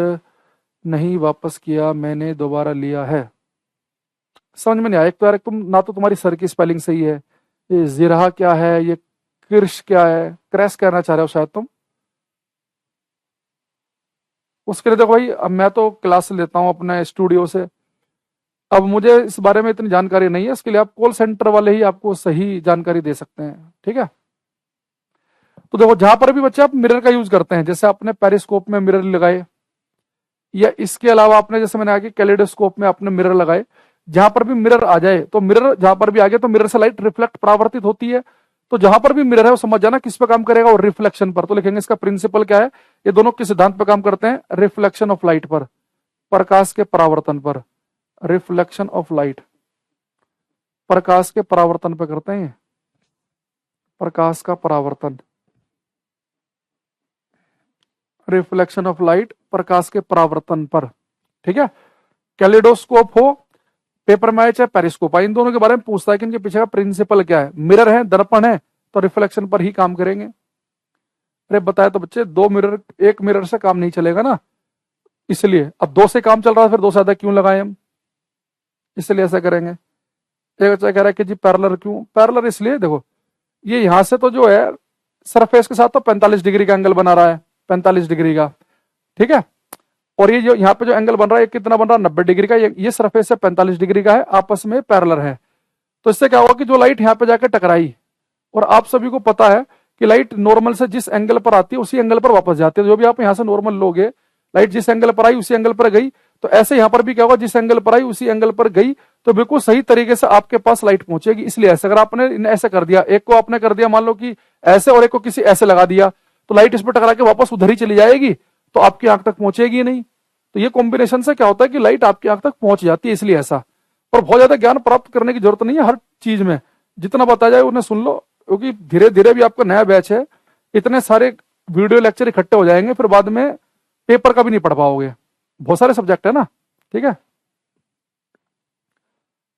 नहीं वापस किया, मैंने दोबारा लिया है। समझ में नहीं आया। एक तो यार तुम ना तो तुम्हारी सर की स्पेलिंग सही है, ये जिरहा क्या है, ये किर्श क्या है, क्रैश कहना चाह रहे हो शायद तुम। उसके लिए देखो भाई, अब मैं तो क्लास लेता हूँ अपने स्टूडियो से, अब मुझे इस बारे में इतनी जानकारी नहीं है, इसके लिए आप कॉल सेंटर वाले ही आपको सही जानकारी दे सकते हैं, ठीक है। तो देखो जहां पर भी बच्चे आप मिरर का यूज करते हैं, जैसे आपने पेरिस्कोप में मिरर लगाए, या इसके अलावा आपने जैसे मैंने आगे कैलेडोस्कोप में आपने मिरर लगाए, जहां पर भी मिरर आ जाए तो मिरर जहां पर भी आ गया तो मिरर से लाइट रिफ्लेक्ट परावर्तित होती है। तो जहां पर भी मिरर है वो समझ जाना किस पे काम करेगा, और रिफ्लेक्शन पर। तो लिखेंगे इसका प्रिंसिपल क्या है, ये दोनों किस सिद्धांत पर काम करते हैं, रिफ्लेक्शन ऑफ लाइट पर, प्रकाश के परावर्तन पर। रिफ्लेक्शन ऑफ लाइट, प्रकाश के परावर्तन पे करते हैं, प्रकाश का परावर्तन, रिफ्लेक्शन ऑफ लाइट, प्रकाश के परावर्तन पर, ठीक है। कैलिडोस्कोप हो, पेपर में आए चाहे पेरिस्कोप आए, इन दोनों के बारे में पूछता है कि इनके पीछे का प्रिंसिपल क्या है। मिरर है, दर्पण है, तो रिफ्लेक्शन पर ही काम करेंगे। अरे बताया तो बच्चे, दो मिरर, एक मिरर से काम नहीं चलेगा ना, इसलिए अब दो से काम चल रहा है, फिर दो से ज्यादा क्यों लगाए हम, इसलिए ऐसा करेंगे। एक बच्चा कह रहा है कि जी पैरेलल क्यों, पैरेलल इसलिए देखो, ये यहां से तो जो है सरफेस के साथ तो 45 डिग्री का एंगल बना रहा है, 45 डिग्री का, ठीक है। और ये जो यहाँ पे जो एंगल बन रहा है, ये कितना बन रहा है, 90 डिग्री का। ये सरफेस से 45 डिग्री का है, आपस में पैरेलल है। तो इससे क्या होगा कि जो लाइट यहाँ पे जाकर टकराई, और आप सभी को पता है कि लाइट नॉर्मल से जिस एंगल पर आती है उसी एंगल पर वापस जाती है। जो भी आप यहाँ से नॉर्मल लोगे, लाइट जिस एंगल पर आई उसी एंगल पर गई, तो ऐसे यहाँ पर भी क्या होगा, जिस एंगल पर आई उसी एंगल पर गई, तो बिल्कुल सही तरीके से आपके पास लाइट पहुंचेगी। इसलिए ऐसे अगर आपने ऐसे कर दिया, एक को आपने कर दिया मान लो कि ऐसे, और एक को किसी ऐसे लगा दिया, तो लाइट इस पर टकरा के वापस उधर ही चली जाएगी, तो आपकी आंख तक पहुंचेगी नहीं। तो ये कॉम्बिनेशन से क्या होता है कि लाइट आपकी आंख तक पहुंच जाती है, इसलिए ऐसा। और बहुत ज्यादा ज्ञान प्राप्त करने की जरूरत नहीं है, हर चीज में जितना बताया जाए उन्हें सुन लो, क्योंकि धीरे धीरे भी आपका नया बैच है, इतने सारे वीडियो लेक्चर इकट्ठे हो जाएंगे, फिर बाद में पेपर का भी नहीं पढ़ पाओगे, बहुत सारे सब्जेक्ट है ना, ठीक है।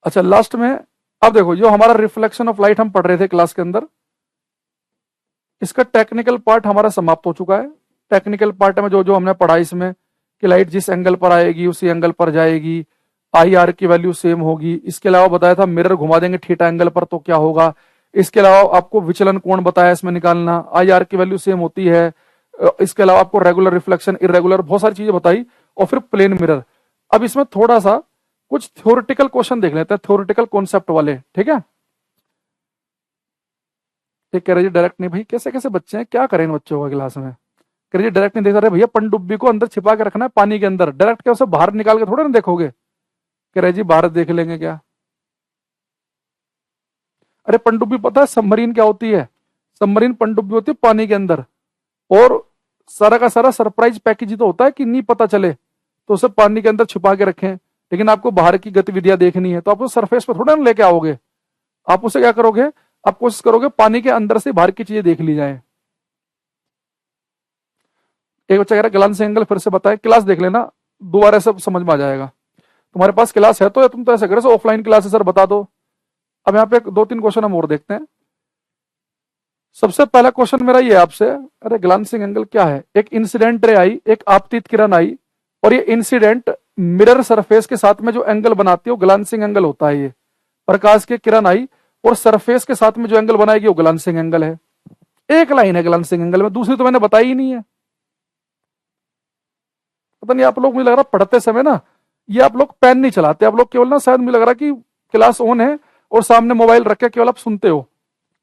अच्छा लास्ट में, अब देखो जो हमारा रिफ्लेक्शन ऑफ लाइट हम पढ़ रहे थे क्लास के अंदर, इसका टेक्निकल पार्ट हमारा समाप्त हो चुका है। टेक्निकल पार्ट में जो जो हमने पढ़ा इसमें, कि लाइट जिस एंगल पर आएगी उसी एंगल पर जाएगी, आई आर की वैल्यू सेम होगी। इसके अलावा बताया था मिरर घुमा देंगे थीटा एंगल पर तो क्या होगा। इसके अलावा आपको विचलन कोण बताया इसमें निकालना, आई आर की वैल्यू सेम होती है। इसके अलावा आपको रेगुलर रिफ्लेक्शन, इरेगुलर, बहुत सारी चीजें बताई, और फिर प्लेन मिरर। अब इसमें थोड़ा सा कुछ थ्योरेटिकल क्वेश्चन देख लेते हैं, थ्योरेटिकल कॉन्सेप्ट वाले, ठीक है। ये कह रहे जी डायरेक्ट नहीं, भाई कैसे कैसे बच्चे हैं, क्या करें इन बच्चों का क्लास में। कह रहे जी डायरेक्ट नहीं देख रहे भैया, पनडुब्बी को अंदर छिपा के रखना है पानी के अंदर, डायरेक्ट क्या उसे बाहर निकाल के थोड़ा ना देखोगे। कह रहे जी बाहर देख लेंगे क्या। अरे पनडुब्बी पता है सबमरीन क्या होती है, सबमरीन पनडुब्बी होती है पानी के अंदर, और सारा का सारा सरप्राइज पैकेज ही तो होता है कि नहीं पता चले, तो उसे पानी के अंदर छुपा के रखें। लेकिन आपको बाहर की गतिविधियां देखनी है तो आप उस सरफेस पर थोड़ा ना लेके आओगे, आप उसे क्या करोगे, आप कोशिश करोगे पानी के अंदर से बाहर की चीजें देख ली जाए। एक बच्चा कह रहा है ग्लांस एंगल फिर से बताए, क्लास देख लेना, दोबारा सब समझ में आ जाएगा। तुम्हारे पास क्लास है तो, या तुम तो ऐसा करो ऑफलाइन क्लास है सर बता दो। अब यहाँ पे दो तीन क्वेश्चन हम और देखते हैं। सबसे पहला क्वेश्चन मेरा ये आपसे, अरे ग्लांसिंग एंगल क्या है, एक इंसिडेंट रे आई, एक आपतित किरण आई, और ये इंसिडेंट मिरर सरफेस के साथ में जो एंगल बनाती है वो ग्लांसिंग एंगल होता है। ये प्रकाश की किरण आई और सरफेस के साथ में जो एंगल बनाएगी वो ग्लांसिंग एंगल है। एक लाइन है ग्लांसिंग एंगल में, दूसरी तो मैंने बताई ही नहीं है। पता नहीं आप लोग, मुझे लग रहा पढ़ते समय ना, ये आप लोग पेन नहीं चलाते, आप लोग केवल ना, शायद मुझे लग रहा कि क्लास ऑन है और सामने मोबाइल रख के केवल आप सुनते हो,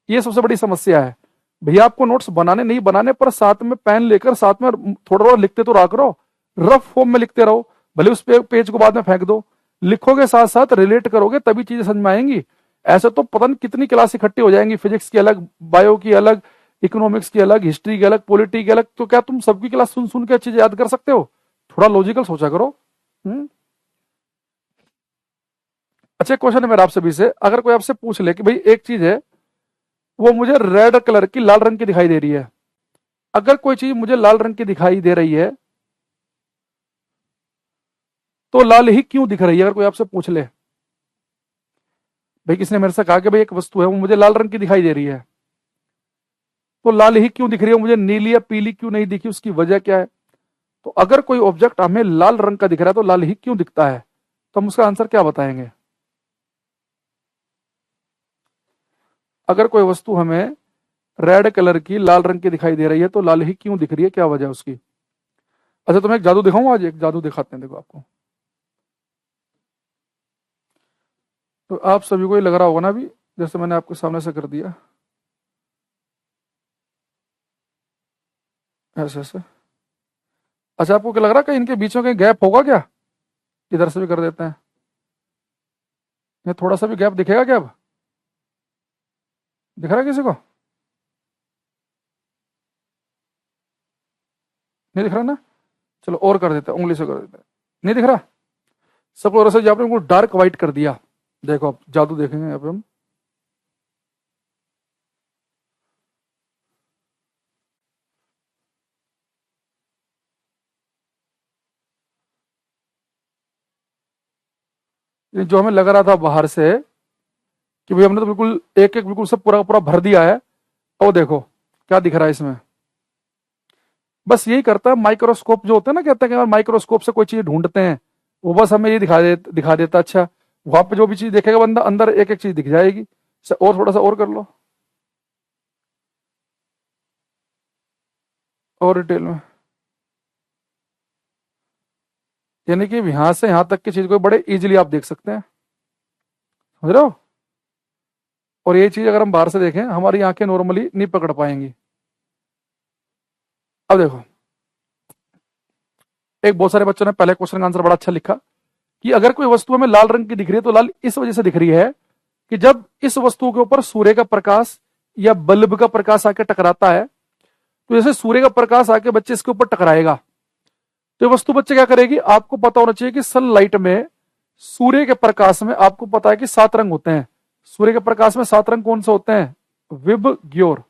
ये सबसे बड़ी समस्या है। भैया आपको नोट्स बनाने नहीं बनाने, पर साथ में पेन लेकर साथ में थोड़ा थोड़ा लिखते तो रहा करो, रफ फॉर्म में लिखते रहो, भले उस पेज को बाद में फेंक दो, लिखोगे साथ साथ रिलेट करोगे तभी चीजें समझ में आएंगी। ऐसे तो पता नहीं कितनी क्लास इकट्ठी हो जाएंगी, फिजिक्स की अलग, बायो की अलग, इकोनॉमिक्स की अलग, हिस्ट्री की अलग, पॉलिटी की अलग, तो क्या तुम सबकी क्लास सुन सुन के चीजें याद कर सकते हो, थोड़ा लॉजिकल सोचा करो। अच्छा क्वेश्चन है मेरा आपसे भी से, अगर कोई आपसे पूछ ले कि भाई एक चीज है वो मुझे रेड कलर की, लाल रंग की दिखाई दे रही है, अगर कोई चीज मुझे लाल रंग की दिखाई दे रही है तो लाल ही क्यों दिख रही है, अगर कोई आपसे पूछ ले, भाई किसने मेरे से कहा कि भाई एक वस्तु है वो मुझे लाल रंग की दिखाई दे रही है, तो लाल ही क्यों दिख रही है मुझे, नीली या पीली क्यों नहीं दिखी, उसकी वजह क्या है। तो अगर कोई ऑब्जेक्ट हमें लाल रंग का दिख रहा है तो लाल ही क्यों दिखता है, तो हम उसका आंसर क्या बताएंगे। अगर कोई वस्तु हमें रेड कलर की लाल रंग की दिखाई दे रही है तो लाल ही क्यों दिख रही है, क्या वजह है उसकी। अच्छा तुम्हें एक जादू दिखाऊं, आज एक जादू दिखाते हैं, देखो आपको। तो आप सभी को ये लग रहा होगा ना अभी, जैसे मैंने आपके सामने से कर दिया ऐसे ऐसे। अच्छा आपको क्या लग रहा है, कहीं इनके बीच में कहीं गैप होगा क्या, इधर से भी कर देते हैं, ये थोड़ा सा भी गैप दिखेगा क्या अब, दिख रहा है किसी को, नहीं दिख रहा ना। चलो और कर देते हैं, उंगली से कर देते हैं, नहीं दिख रहा। सबको और से आपने डार्क व्हाइट कर दिया, देखो अब जादू देखेंगे यहाँ पे हम। ये जो हमें लग रहा था बाहर से कि भाई हमने तो बिल्कुल एक एक बिल्कुल सब पूरा पूरा भर दिया है, और देखो क्या दिख रहा है इसमें। बस यही करता है माइक्रोस्कोप जो होता है ना, कहते हैं कि यार माइक्रोस्कोप से कोई चीज ढूंढते हैं, वो बस हमें ये दिखा देता। अच्छा वहां पे जो भी चीज देखेगा बंदा अंदर एक एक चीज दिख जाएगी। और थोड़ा सा और कर लो, और डिटेल में, यानी कि यहां से यहां तक की चीज को बड़े इजीली आप देख सकते हैं, समझ रहे हो। और ये चीज अगर हम बाहर से देखें हमारी आंखें नॉर्मली नहीं पकड़ पाएंगी। अब देखो, एक बहुत सारे बच्चों ने पहले क्वेश्चन का आंसर बड़ा अच्छा लिखा कि अगर कोई वस्तु हमें लाल रंग की दिख रही है तो लाल इस वजह से दिख रही है कि जब इस वस्तु के ऊपर सूर्य का प्रकाश या बल्ब का प्रकाश आके टकराता है, तो जैसे सूर्य का प्रकाश आके बच्चे इसके ऊपर टकराएगा, तो ये वस्तु बच्चे क्या करेगी। आपको पता होना चाहिए कि सनलाइट में, सूर्य के प्रकाश में आपको पता है कि 7 रंग होते हैं। सूर्य के प्रकाश में 7 रंग कौन से होते हैं, विब ग्योर।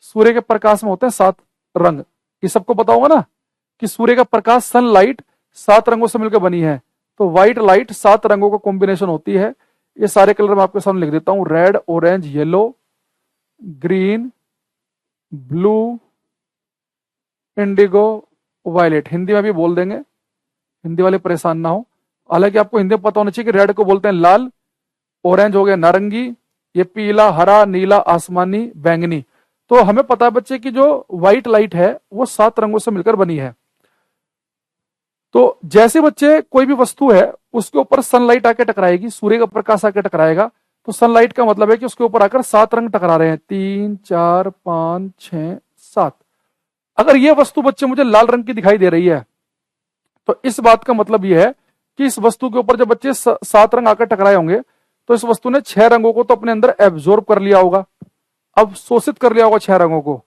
सूर्य के प्रकाश में होते हैं 7 रंग, ये सबको पता होगा ना कि सूर्य का प्रकाश, सनलाइट 7 रंगों से मिलकर बनी है। तो व्हाइट लाइट 7 रंगों का कॉम्बिनेशन होती है। ये सारे कलर मैं आपके सामने लिख देता हूं, red, orange, yellow, green, blue, indigo, violet. Hindi में भी बोल देंगे, हिंदी वाले परेशान ना हो। हालांकि आपको हिंदी में पता होना चाहिए कि रेड को बोलते हैं लाल, ऑरेंज हो गया नारंगी, ये पीला, हरा, नीला, आसमानी, बैंगनी। तो हमें पता है बच्चे की जो व्हाइट लाइट है वो 7 रंगों से मिलकर बनी है। तो जैसे बच्चे कोई भी वस्तु है उसके ऊपर सनलाइट आके टकराएगी, सूर्य का प्रकाश आके टकराएगा, तो सनलाइट का मतलब है कि उसके ऊपर आकर 7 रंग टकरा रहे हैं, 3, 4, 5, 6, 7। अगर ये वस्तु बच्चे मुझे लाल रंग की दिखाई दे रही है तो इस बात का मतलब यह है कि इस वस्तु के ऊपर जब बच्चे 7 रंग आकर टकराए होंगे तो इस वस्तु ने 6 रंगों को तो अपने अंदर एब्जॉर्ब कर लिया होगा, अब शोषित कर लिया होगा 6 रंगों को।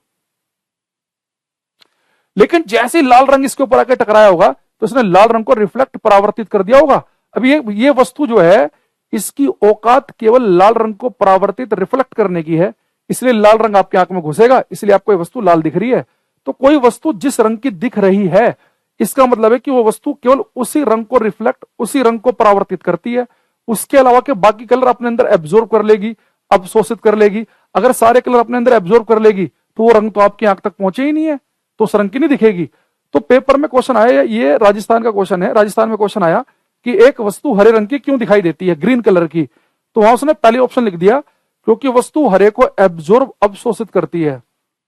लेकिन जैसे ही लाल रंग इसके ऊपर आकर टकराया होगा तो इसने लाल रंग को रिफ्लेक्ट, परावर्तित कर दिया होगा। अब ये वस्तु जो है इसकी औकात केवल लाल रंग को परावर्तित, रिफ्लेक्ट करने की है, इसलिए लाल रंग आपकी आंख में घुसेगा, इसलिए आपको ये वस्तु लाल दिख रही है। तो कोई वस्तु जिस रंग की दिख रही है इसका मतलब है कि वो वस्तु केवल उसी रंग को रिफ्लेक्ट, उसी रंग को परावर्तित करती है, उसके अलावा के बाकी कलर अपने अंदर एब्जॉर्ब कर लेगी, अवशोषित कर लेगी। अगर सारे कलर अपने अंदर एब्जॉर्ब कर लेगी तो वो रंग तो आपकी आंख तक पहुंचे ही नहीं है, तो उस रंग की नहीं दिखेगी। तो पेपर में क्वेश्चन आया, ये राजस्थान का क्वेश्चन है, राजस्थान में क्वेश्चन आया कि एक वस्तु हरे रंग की क्यों दिखाई देती है, ग्रीन कलर की। तो वहां उसने पहले ऑप्शन लिख दिया क्योंकि वस्तु हरे को एब्जॉर्ब, अवशोषित करती है।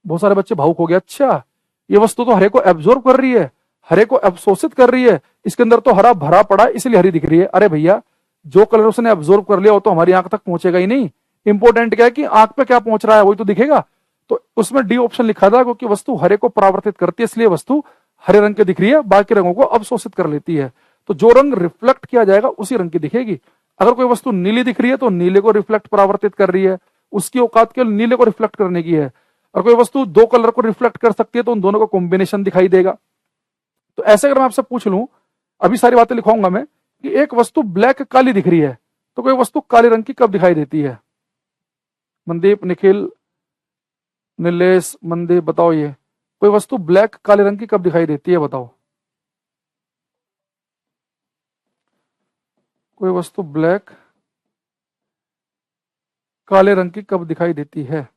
बहुत सारे बच्चे भावुक हो गए, अच्छा ये वस्तु तो हरे को एब्जॉर्ब कर रही है, हरे को अवशोषित कर रही है, इसके अंदर तो हरा भरा पड़ा इसलिए हरी दिख रही है। अरे भैया जो कलर उसने एब्जॉर्ब कर लिया वो तो हमारी आंख तक पहुंचेगा ही नहीं। इंपॉर्टेंट क्या है कि आंख पे क्या पहुंच रहा है वही तो दिखेगा। तो उसमें डी ऑप्शन लिखा था क्योंकि वस्तु हरे को परावर्तित करती है इसलिए वस्तु हरे रंग की दिख रही है, बाकी रंगों को अवशोषित कर लेती है। तो जो रंग रिफ्लेक्ट किया जाएगा उसी रंग की दिखेगी। अगर कोई वस्तु नीली दिख रही है तो नीले को रिफ्लेक्ट, परावर्तित कर रही है, उसकी औकात केवल नीले को रिफ्लेक्ट करने की है। और कोई वस्तु 2 कलर को रिफ्लेक्ट कर सकती है तो उन दोनों का कॉम्बिनेशन दिखाई देगा। तो ऐसे अगर मैं आपसे पूछ लूं, अभी सारी बातें लिखवाऊंगा मैं, कि एक वस्तु ब्लैक, काली दिख रही है तो कोई वस्तु काले रंग की कब दिखाई देती है। मनदीप, निखिल, नीलेश, मनदीप बताओ, ये कोई वस्तु ब्लैक काले रंग की कब दिखाई देती है बताओ। कोई वस्तु ब्लैक काले रंग की कब दिखाई देती है।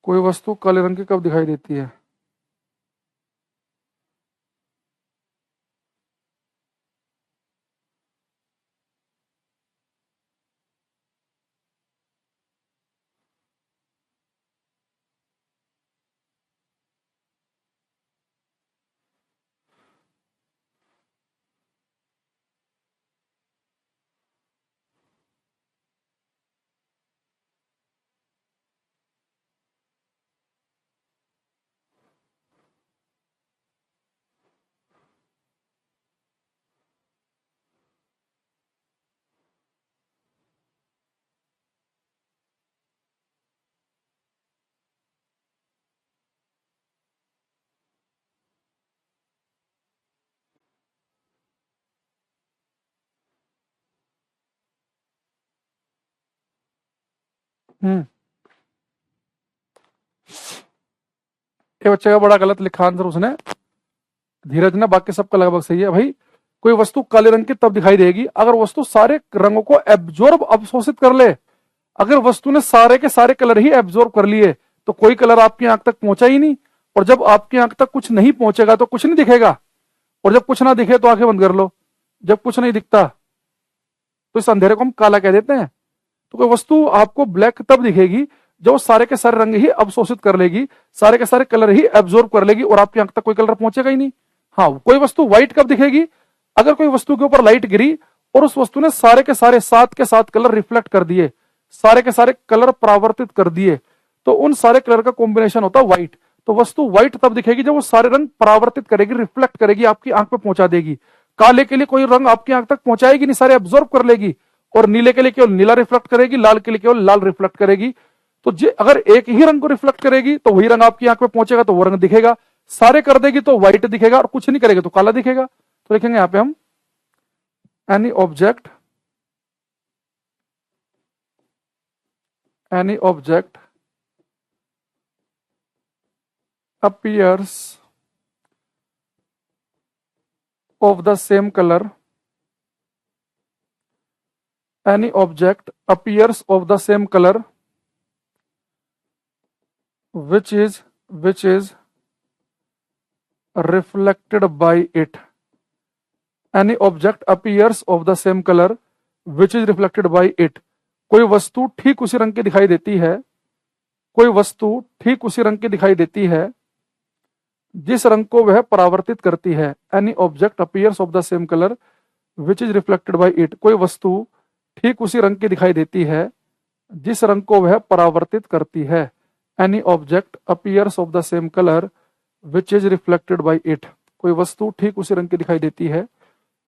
कोई वस्तु काले रंग की कब दिखाई देती है? हम्म। ये बच्चे का बड़ा गलत लिखा आंसर उसने। धीरज ने, बाकी सबका लगभग सही है भाई। कोई वस्तु काले रंग की तब दिखाई देगी अगर वस्तु सारे रंगों को एब्जॉर्ब, अवशोषित कर ले। अगर वस्तु ने सारे के सारे कलर ही एब्जॉर्ब कर लिए तो कोई कलर आपकी आंख तक पहुंचा ही नहीं। और जब आपकी आंख तक कुछ नहीं पहुंचेगा तो कुछ नहीं दिखेगा। और जब कुछ ना दिखे तो आंखें बंद कर लो। जब कुछ नहीं दिखता तो इस अंधेरे को हम काला कह देते हैं। तो कोई वस्तु आपको ब्लैक तब दिखेगी जो सारे के सारे रंग ही अवशोषित कर लेगी, सारे के सारे कलर ही एब्जॉर्ब कर लेगी और आपकी आंख तक कोई कलर पहुंचेगा ही नहीं। हाँ, कोई वस्तु व्हाइट कब दिखेगी? अगर कोई वस्तु के ऊपर लाइट गिरी और उस वस्तु ने सारे के सारे सात के सात कलर रिफ्लेक्ट कर दिए, सारे के सारे कलर परावर्तित कर दिए, तो उन सारे कलर का कॉम्बिनेशन होता है व्हाइट। तो वस्तु व्हाइट तब दिखेगी जब वो सारे रंग परावर्तित करेगी, रिफ्लेक्ट करेगी, आपकी आंख पे पहुंचा देगी। काले के लिए कोई रंग आपकी आंख तक पहुंचाएगी नहीं, सारे एब्जॉर्ब कर लेगी। और नीले के लिए केवल नीला रिफ्लेक्ट करेगी, लाल के लिए केवल लाल रिफ्लेक्ट करेगी। तो अगर एक ही रंग को रिफ्लेक्ट करेगी तो वही रंग आपकी आंख पे पहुंचेगा तो वो रंग दिखेगा। सारे कर देगी तो व्हाइट दिखेगा और कुछ नहीं करेगी तो काला दिखेगा। तो लिखेंगे यहां पे हम any object appears of the same color, any object appears of the same color which is reflected by it. Any object appears of the same color which is reflected by it. कोई वस्तु ठीक उसी रंग की दिखाई देती है, कोई वस्तु ठीक उसी रंग की दिखाई देती है जिस रंग को वह परावर्तित करती है। Any object appears of the same colour which is reflected by it. कोई वस्तु ठीक उसी रंग की दिखाई देती है जिस रंग को वह परावर्तित करती है। Any object appears of the same colour which is reflected by it. कोई वस्तु ठीक उसी रंग की दिखाई देती है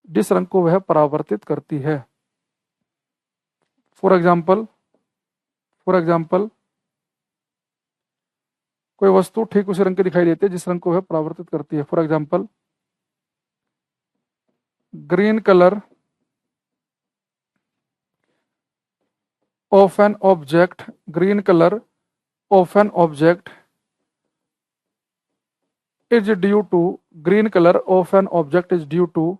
जिस रंग को वह परावर्तित करती है। फॉर एग्जाम्पल कोई वस्तु ठीक उसी रंग की दिखाई देती है जिस रंग को वह परावर्तित करती है। For example, green colour of an object, green colour of an object is due to, green color of an object is due to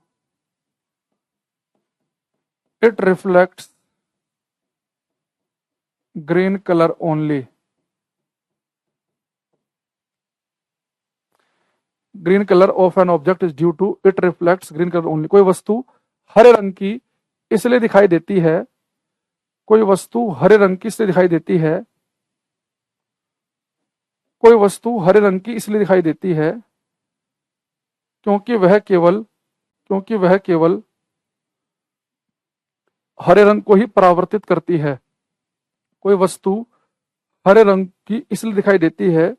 it reflects green color only. Green colour of an object is due to it reflects green colour only. कोई वस्तु हरे रंग की इसलिए दिखाई देती है, कोई वस्तु हरे रंग की इसलिए दिखाई देती है, कोई वस्तु हरे रंग की इसलिए दिखाई देती है क्योंकि वह केवल हरे रंग को ही परावर्तित करती है। कोई वस्तु हरे रंग की इसलिए दिखाई देती है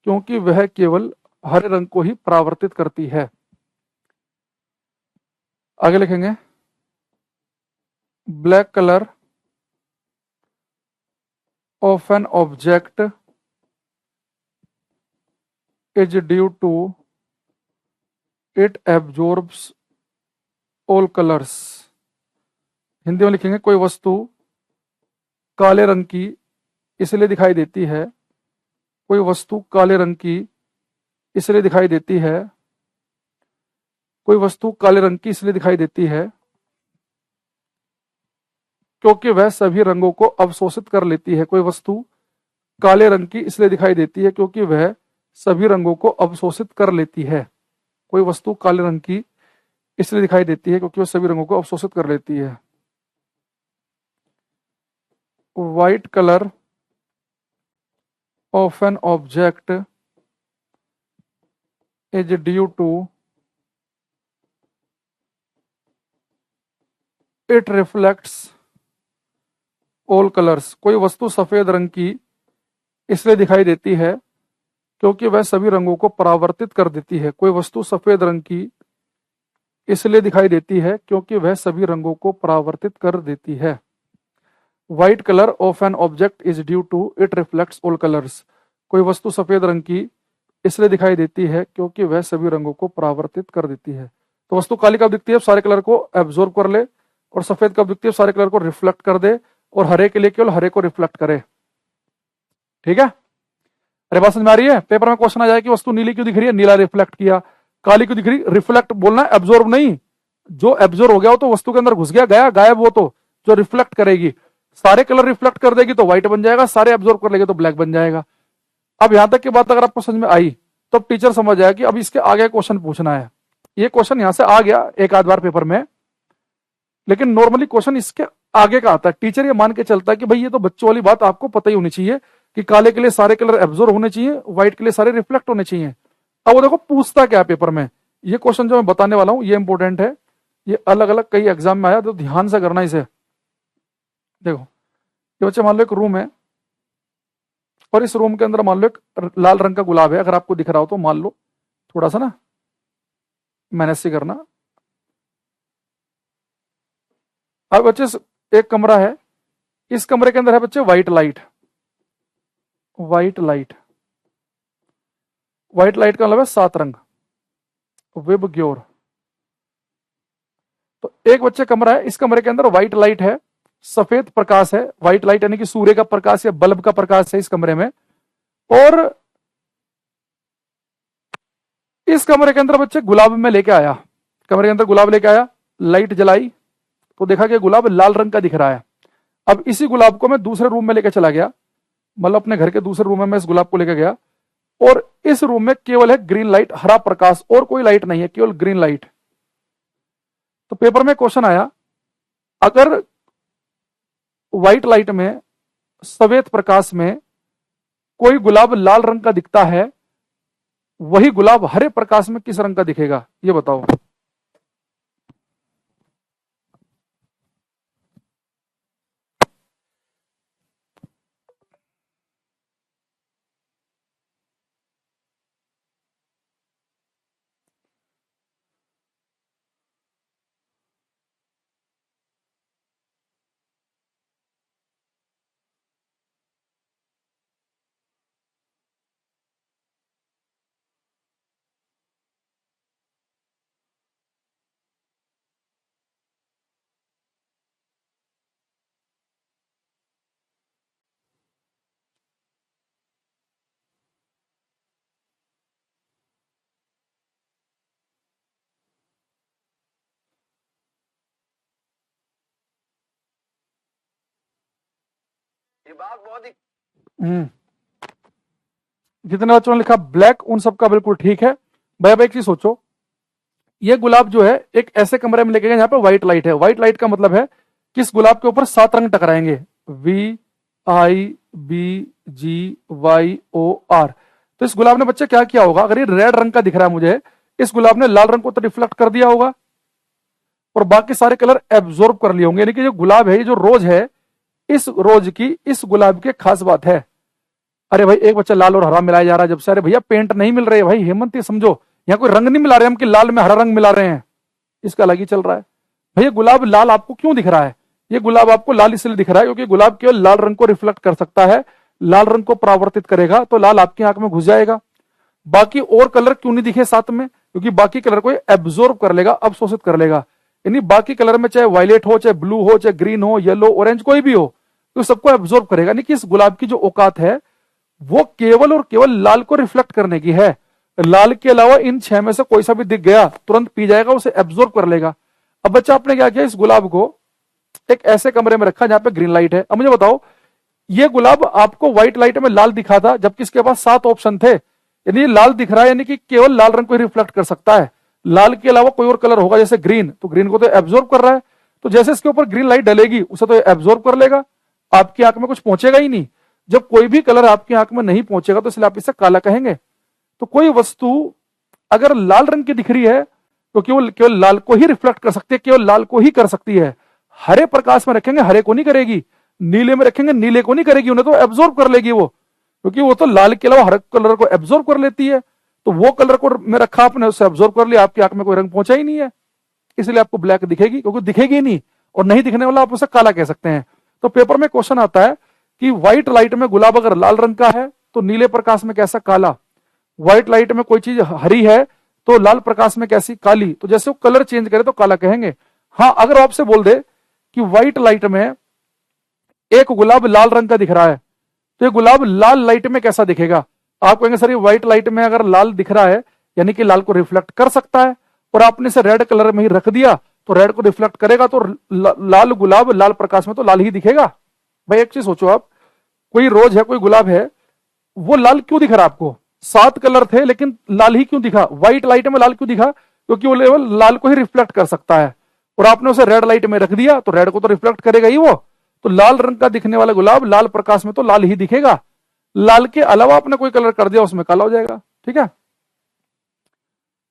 क्योंकि वह केवल हरे रंग को ही परावर्तित करती है। आगे लिखेंगे, black colour of an object is due to it absorbs all colours. Hindi में लिखेंगे, कोई वस्तु काले रंग की इसलिए दिखाई देती है, कोई वस्तु काले रंग की इसलिए दिखाई देती है, कोई वस्तु काले रंग की इसलिए दिखाई देती है क्योंकि वह सभी रंगों को अवशोषित कर लेती है। कोई वस्तु काले रंग की इसलिए दिखाई देती है क्योंकि वह सभी रंगों को अवशोषित कर लेती है। कोई वस्तु काले रंग की इसलिए दिखाई देती है क्योंकि वह सभी रंगों को अवशोषित कर लेती है। White colour of an object is due to it reflects all colours. कोई वस्तु सफेद रंग की इसलिए दिखाई देती है क्योंकि वह सभी रंगों को परावर्तित कर देती है। कोई वस्तु सफेद रंग की इसलिए दिखाई देती है क्योंकि वह सभी रंगों को परावर्तित कर देती है। White colour of an object is due to it reflects all colours. कोई वस्तु सफेद रंग की इसलिए दिखाई देती है क्योंकि वह सभी रंगों को परावर्तित कर देती है। तो वस्तु काली कब दिखती है? सारे कलर को एब्जॉर्ब कर ले। और सफेद कब दिखती है? सारे कलर को रिफ्लेक्ट कर दे। और हरे के लिए केवल हरे को रिफ्लेक्ट करे। ठीक है? अरे बात समझ में आ रही है? पेपर में क्वेश्चन आ जाए कि वस्तु नीली क्यों दिख रही है? नीला रिफ्लेक्ट किया। काली क्यों दिख रही? रिफ्लेक्ट बोलना, एब्जॉर्ब नहीं। जो एब्जॉर्ब हो गया वो तो वस्तु के अंदर घुस गया, गया गायब। वो तो जो रिफ्लेक्ट करेगी, सारे कलर रिफ्लेक्ट कर देगी तो व्हाइट बन जाएगा, सारे एब्जॉर्ब कर लेगी तो ब्लैक बन जाएगा। अब यहां तक की बात अगर आपको समझ में आई तो टीचर समझ जाए कि अब इसके आगे क्वेश्चन पूछना है। ये क्वेश्चन यहां से आ गया एक आध बार पेपर में, लेकिन नॉर्मली क्वेश्चन इसके आगे का आता है। टीचर ये मान के चलता है कि भाई ये तो बच्चों वाली बात आपको पता ही होनी चाहिए कि काले के लिए सारे कलर एब्जॉर्ब होने चाहिए, व्हाइट के लिए सारे रिफ्लेक्ट होने चाहिए। अब वो देखो पूछता क्या है पेपर में। ये क्वेश्चन जो मैं बताने वाला हूं ये इंपॉर्टेंट है। ये अलग अलग कई एग्जाम में आया, तो ध्यान से करना इसे। देखो ये बच्चे मान लो एक रूम है और इस रूम के अंदर मान लो एक लाल रंग का गुलाब है। अगर आपको दिख रहा हो तो मान लो, थोड़ा सा ना मैनेज से करना। अब बच्चे एक कमरा है, इस कमरे के अंदर है बच्चे white light. White light, white light का मतलब है 7 रंग, विब ग्योर। तो एक बच्चे कमरा है, इस कमरे के अंदर व्हाइट लाइट है, सफेद प्रकाश है। व्हाइट लाइट यानी कि सूर्य का प्रकाश या बल्ब का प्रकाश है इस कमरे में। और इस कमरे के अंदर बच्चे गुलाब में लेके आया, कमरे के अंदर गुलाब लेके आया, लाइट जलाई तो देखा कि गुलाब लाल रंग का दिख रहा है। अब इसी गुलाब को मैं दूसरे रूम में लेके चला गया, मतलब अपने घर के दूसरे रूम में मैं इस गुलाब को लेके गया, और इस रूम में केवल है ग्रीन लाइट, हरा प्रकाश, और कोई लाइट नहीं है, केवल ग्रीन लाइट। तो पेपर में क्वेश्चन आया, अगर व्हाइट लाइट में, सफेद प्रकाश में कोई गुलाब लाल रंग का दिखता है, वही गुलाब हरे प्रकाश में किस रंग का दिखेगा? ये बताओ। ये बात बहुत ही जितने बच्चों ने लिखा ब्लैक, उन सबका बिल्कुल ठीक है। भाई अब एक चीज सोचो, ये गुलाब जो है एक ऐसे कमरे में लेके गए जहां पे व्हाइट लाइट है। व्हाइट लाइट का मतलब है कि इस गुलाब के ऊपर 7 रंग टकराएंगे, VIBGYOR। तो इस गुलाब ने बच्चे क्या किया होगा? अगर ये रेड रंग का दिख रहा है मुझे, इस गुलाब ने लाल रंग को तो रिफ्लेक्ट कर दिया होगा और बाकी सारे कलर एब्जॉर्ब कर लिए होंगे। यानी कि जो गुलाब है, ये जो रोज है, इस रोज की, इस गुलाब की खास बात है। अरे भाई एक बच्चा लाल और हरा मिलाया जा रहा है जब से। अरे भैया पेंट नहीं मिल रहे भाई, हेमंत ये समझो, यहाँ कोई रंग नहीं मिला रहे हम कि लाल में हरा रंग मिला रहे हैं, इसका अलग ही चल रहा है। भैया गुलाब लाल आपको क्यों दिख रहा है? ये गुलाब आपको लाल इसलिए दिख रहा है क्योंकि गुलाब केवल लाल रंग को रिफ्लेक्ट कर सकता है, लाल रंग को परावर्तित करेगा तो लाल आपकी आंख में घुस जाएगा। बाकी और कलर क्यों नहीं दिखे साथ में? क्योंकि बाकी कलर को एब्जॉर्ब कर लेगा, अवशोषित कर लेगा। यानी बाकी कलर में चाहे वायलेट हो, चाहे ब्लू हो, चाहे ग्रीन हो, येलो, ऑरेंज, कोई भी हो, तो सबको एब्जॉर्ब करेगा। यानी कि इस गुलाब की जो औकात है वो केवल और केवल लाल को रिफ्लेक्ट करने की है। लाल के अलावा इन 6 में से कोई सा भी दिख गया तुरंत पी जाएगा, उसे एब्जॉर्ब कर लेगा। अब बच्चा आपने क्या किया, इस गुलाब को एक ऐसे कमरे में रखा जहां पे ग्रीन लाइट है। अब मुझे बताओ, ये गुलाब आपको व्हाइट लाइट में लाल दिखा था, जबकि इसके पास 7 ऑप्शन थे। यानी लाल दिख रहा है, यानी कि केवल लाल रंग को ही रिफ्लेक्ट कर सकता है। लाल के अलावा कोई और कलर होगा, जैसे ग्रीन, तो ग्रीन को तो एब्जॉर्ब कर रहा है, तो जैसे इसके ऊपर ग्रीन लाइट डलेगी उसे तो एब्जॉर्ब कर लेगा, आपकी आंख में कुछ पहुंचेगा ही नहीं। जब कोई भी कलर आपकी आंख में नहीं पहुंचेगा तो इसलिए आप इसे काला कहेंगे। तो कोई वस्तु अगर लाल रंग की दिख रही है तो केवल केवल लाल को ही रिफ्लेक्ट कर सकती है, केवल लाल को ही कर सकती है। हरे प्रकाश में रखेंगे हरे को नहीं करेगी, नीले में रखेंगे नीले को नहीं करेगी, उन्हें तो एब्जॉर्ब कर लेगी वो, क्योंकि वो तो लाल के अलावा हर कलर को एब्जॉर्ब कर लेती है। तो वो कलर को में रखा आपने, उससे एब्जॉर्ब कर लिया, आपकी आंख में कोई रंग पहुंचा ही नहीं है, इसलिए आपको ब्लैक दिखेगी, क्योंकि दिखेगी नहीं, और नहीं दिखने वाला आप उसे काला कह सकते हैं। तो पेपर में क्वेश्चन आता है कि व्हाइट लाइट में गुलाब अगर लाल रंग का है तो नीले प्रकाश में कैसा काला, व्हाइट लाइट में कोई चीज हरी है तो लाल प्रकाश में कैसी काली, तो जैसे वो कलर चेंज करे तो काला कहेंगे। हाँ, अगर आपसे बोल दे कि व्हाइट लाइट में एक गुलाब लाल रंग का दिख रहा है तो ये गुलाब लाल लाइट में कैसा दिखेगा, आप कहेंगे सर ये व्हाइट लाइट में अगर लाल दिख रहा है यानी कि लाल को रिफ्लेक्ट कर सकता है, और आपने इसे रेड कलर में ही रख दिया तो रेड को रिफ्लेक्ट करेगा, तो लाल गुलाब लाल प्रकाश में तो लाल ही दिखेगा। भाई एक चीज सोचो आप, कोई रोज है, कोई गुलाब है, वो लाल क्यों दिख रहा है आपको, 7 कलर थे लेकिन लाल ही क्यों दिखा, व्हाइट लाइट में लाल क्यों दिखा, क्योंकि वो लेवल लाल को ही रिफ्लेक्ट कर सकता है, और आपने उसे रेड लाइट में रख दिया तो रेड को तो रिफ्लेक्ट करेगा ही वो, तो लाल रंग का दिखने वाला गुलाब लाल प्रकाश में तो लाल ही दिखेगा, लाल के अलावा आपने कोई कलर कर दिया उसमें काला हो जाएगा। ठीक है,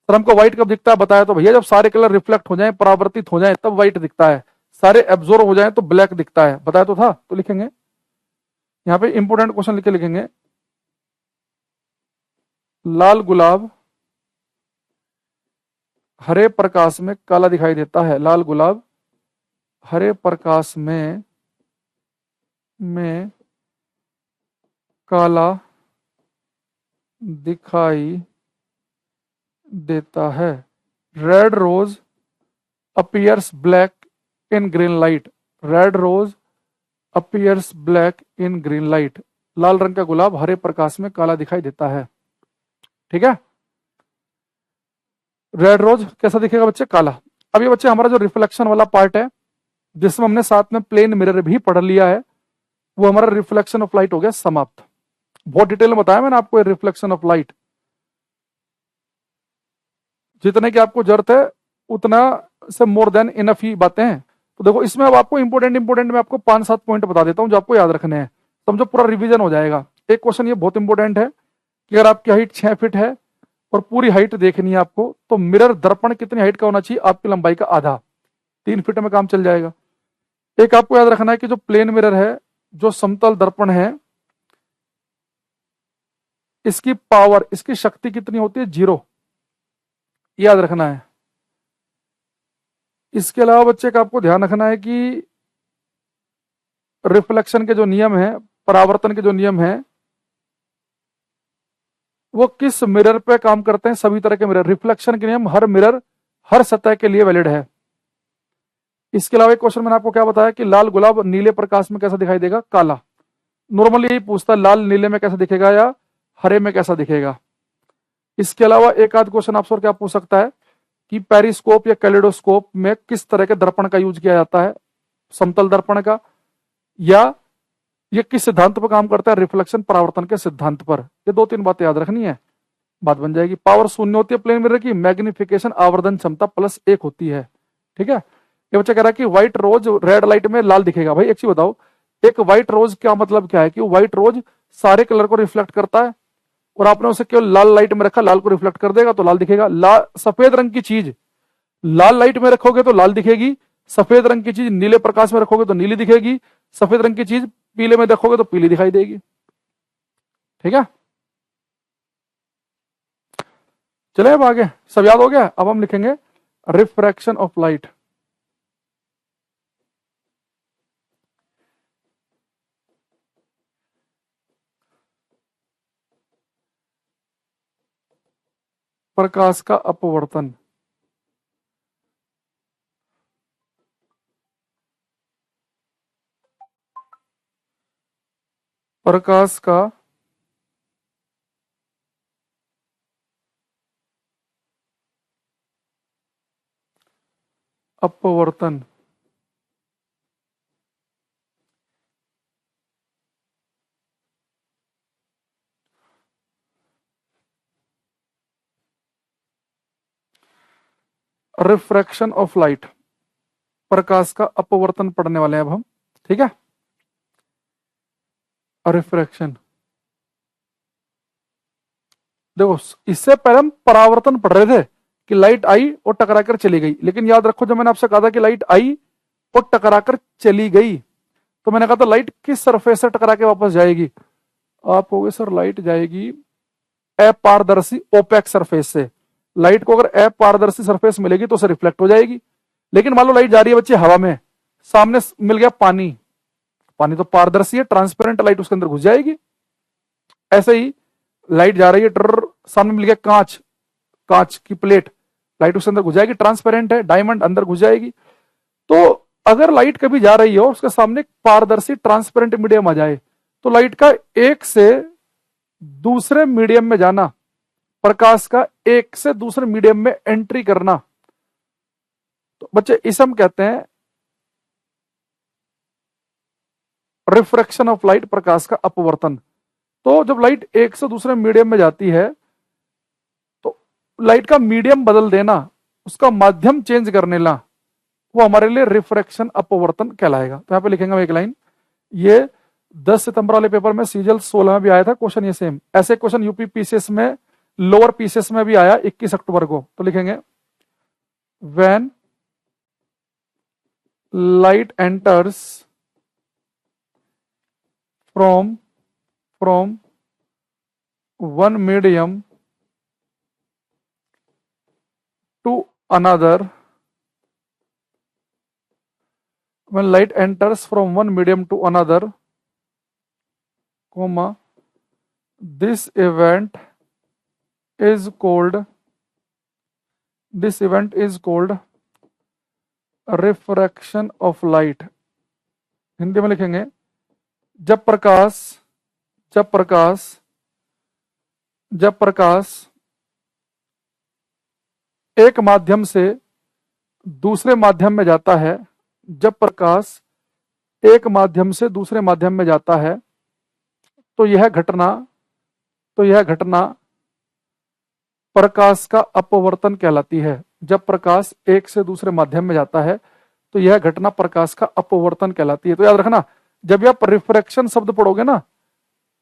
सर हमको व्हाइट कब दिखता है, बताया तो भैया जब सारे कलर रिफ्लेक्ट हो जाएं, परावर्तित हो जाएं, तब व्हाइट दिखता है, सारे एब्जॉर्ब हो जाएं तो ब्लैक दिखता है, बताया तो था। तो लिखेंगे यहां पे इंपोर्टेंट क्वेश्चन लिख के लिखेंगे, लाल गुलाब हरे प्रकाश में काला दिखाई देता है, लाल गुलाब हरे प्रकाश में काला दिखाई देता है। Red rose appears black in green light, red rose appears black in green light, लाल रंग का गुलाब हरे प्रकाश में काला दिखाई देता है। ठीक है, रेड रोज कैसा दिखेगा बच्चे, काला। अब ये बच्चे हमारा जो रिफ्लेक्शन वाला पार्ट है, जिसमें हमने साथ में प्लेन मिरर भी पढ़ लिया है, वो हमारा रिफ्लेक्शन ऑफ लाइट हो गया समाप्त। बहुत डिटेल में बताया मैंने आपको रिफ्लेक्शन ऑफ लाइट, जितने की आपको जरूरत है उतना से मोर देन इनफ ही बातें हैं। तो देखो इसमें अब आपको इंपोर्टेंट में आपको 5-7 पॉइंट बता देता हूं जो आपको याद रखने हैं, समझो पूरा रिवीजन हो जाएगा। एक क्वेश्चन ये बहुत इंपॉर्टेंट है कि अगर आपकी हाइट 6 फीट है और पूरी हाइट देखनी है आपको, तो मिरर दर्पण कितनी हाइट का होना चाहिए, आपकी लंबाई का आधा, 3 फीट में काम चल जाएगा। एक आपको याद रखना है कि जो प्लेन मिरर है, जो समतल दर्पण है, इसकी पावर, इसकी शक्ति कितनी होती है, 0, याद रखना है। इसके अलावा बच्चे का आपको ध्यान रखना है कि रिफ्लेक्शन के जो नियम है, परावर्तन के जो नियम है, वो किस मिरर पे काम करते हैं, सभी तरह के मिरर, रिफ्लेक्शन के नियम हर मिरर हर सतह के लिए वैलिड है। इसके अलावा एक क्वेश्चन मैंने आपको क्या बताया कि लाल गुलाब नीले प्रकाश में कैसा दिखाई देगा, काला। नॉर्मली यही पूछता है लाल नीले में कैसा दिखेगा या हरे में कैसा दिखेगा। इसके अलावा एक आध क्वेश्चन आपसे और क्या पूछ सकता है कि पेरिस्कोप या कैलिडोस्कोप में किस तरह के दर्पण का यूज किया जाता है, समतल दर्पण का, या ये किस सिद्धांत पर काम करता है, रिफ्लेक्शन परावर्तन के सिद्धांत पर। ये 2-3 बातें याद रखनी है, बात बन जाएगी। पावर 0 होती है प्लेन मिरर की, मैग्निफिकेशन आवर्धन क्षमता +1 होती है। ठीक है, ये बच्चा कह रहा है कि व्हाइट रोज रेड लाइट में लाल दिखेगा। भाई एक चीज बताओ, एक व्हाइट रोज क्या मतलब क्या है कि व्हाइट रोज सारे कलर को रिफ्लेक्ट करता है, और आपने उसे केवल लाल लाइट में रखा, लाल को रिफ्लेक्ट कर देगा तो लाल दिखेगा। सफेद रंग की चीज लाल लाइट में रखोगे तो लाल दिखेगी, सफेद रंग की चीज नीले प्रकाश में रखोगे तो नीली दिखेगी, सफेद रंग की चीज पीले में रखोगे तो पीली दिखाई देगी। ठीक है, चले अब आगे, सब याद हो गया। अब हम लिखेंगे रिफ्रैक्शन ऑफ लाइट। प्रकाश का अपवर्तन। प्रकाश का अपवर्तन। रिफ्रैक्शन ऑफ लाइट, प्रकाश का अपवर्तन पढ़ने वाले हैं अब हम। ठीक है, रिफ्रैक्शन। देखो, इससे पहले हम परावर्तन पढ़ रहे थे कि लाइट आई और टकरा कर चली गई, लेकिन याद रखो जब मैंने आपसे कहा था कि लाइट आई और टकरा कर चली गई, तो मैंने कहा था लाइट किस सरफेस से टकरा के वापस जाएगी। आप कहोगे सर लाइट जाएगी अपारदर्शी ओपेक सरफेस से। लाइट को अगर अपारदर्शी सरफेस मिलेगी तो उसे रिफ्लेक्ट हो जाएगी। लेकिन मान लो लाइट जा रही है बच्चे हवा में, सामने मिल गया पानी, पानी तो पारदर्शी है, ट्रांसपेरेंट, लाइट उसके अंदर घुस जाएगी। ऐसे ही लाइट जा रही है, सामने मिल गया कांच, कांच की प्लेट, लाइट उसके अंदर घुस जाएगी, ट्रांसपेरेंट है, डायमंड अंदर घुस जाएगी। तो अगर लाइट कभी जा रही हो उसके सामने पारदर्शी ट्रांसपेरेंट मीडियम आ जाए, तो लाइट का एक से दूसरे मीडियम में जाना, प्रकाश का एक से दूसरे मीडियम में एंट्री करना, तो बच्चे इसे हम कहते हैं रिफ्रैक्शन ऑफ लाइट, प्रकाश का अपवर्तन। तो जब लाइट एक से दूसरे मीडियम में जाती है तो लाइट का मीडियम बदल देना, उसका माध्यम चेंज करने ला, वो हमारे लिए रिफ्रैक्शन अपवर्तन कहलाएगा। तो यहां पे लिखेंगे हम एक लाइन, ये 10 सितंबर वाले पेपर में सीजल 16 में भी आया था क्वेश्चन, ये सेम ऐसे क्वेश्चन यूपी पीसीएस में लोअर पीसीएस में भी आया 21 अक्टूबर को। तो लिखेंगे when light enters from one medium to another, when light enters from one medium to another, comma, this event is called refraction of light। Hindi में लिखेंगे जब प्रकाश एक माध्यम से दूसरे माध्यम में जाता है, जब प्रकाश एक माध्यम से दूसरे माध्यम में जाता है, तो यह घटना प्रकाश का अपवर्तन कहलाती है। जब प्रकाश एक से दूसरे माध्यम में जाता है तो यह घटना प्रकाश का अपवर्तन कहलाती है। तो याद रखना, जब आप रिफ्रैक्शन शब्द पढ़ोगे ना,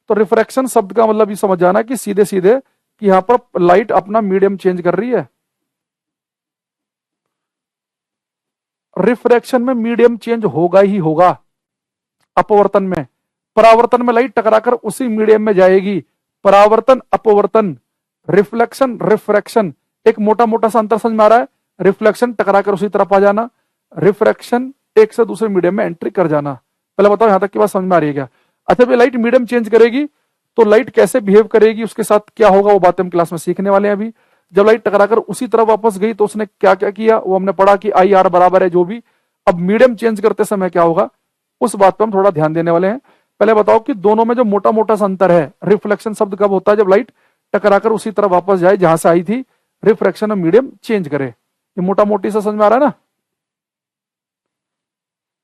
तो रिफ्रैक्शन शब्द का मतलब ये समझ जाना कि सीधे सीधे कि यहां पर लाइट अपना मीडियम चेंज कर रही है। रिफ्रैक्शन में मीडियम चेंज होगा ही होगा, अपवर्तन में। परावर्तन में लाइट टकराकर उसी मीडियम में जाएगी। परावर्तन, अपवर्तन, रिफ्लेक्शन, रिफ्रैक्शन, एक मोटा मोटा सा अंतर समझ में आ रहा है। रिफ्लेक्शन टकराकर उसी तरफ आ जाना, रिफ्रैक्शन एक से दूसरे मीडियम में एंट्री कर जाना। पहले बताओ यहां तक की बात समझ में आ रही है क्या? अच्छा भाई, लाइट मीडियम चेंज करेगी तो लाइट कैसे बिहेव करेगी, उसके साथ क्या होगा, वो बातें हम क्लास में सीखने वाले हैं अभी। जब लाइट टकराकर उसी तरफ वापस गई तो उसने क्या क्या किया, वो हमने पढ़ा कि आई आर बराबर है जो भी। अब मीडियम चेंज करते समय क्या होगा, उस बात पर हम थोड़ा ध्यान देने वाले हैं। पहले बताओ कि दोनों में जो मोटा मोटा सा अंतर है, रिफ्लेक्शन शब्द कब होता है, जब लाइट टकराकर उसी तरफ वापस जाए जहां से आई थी, रिफ्रैक्शन और मीडियम चेंज करे। ये मोटा मोटी सा समझ में आ रहा है ना?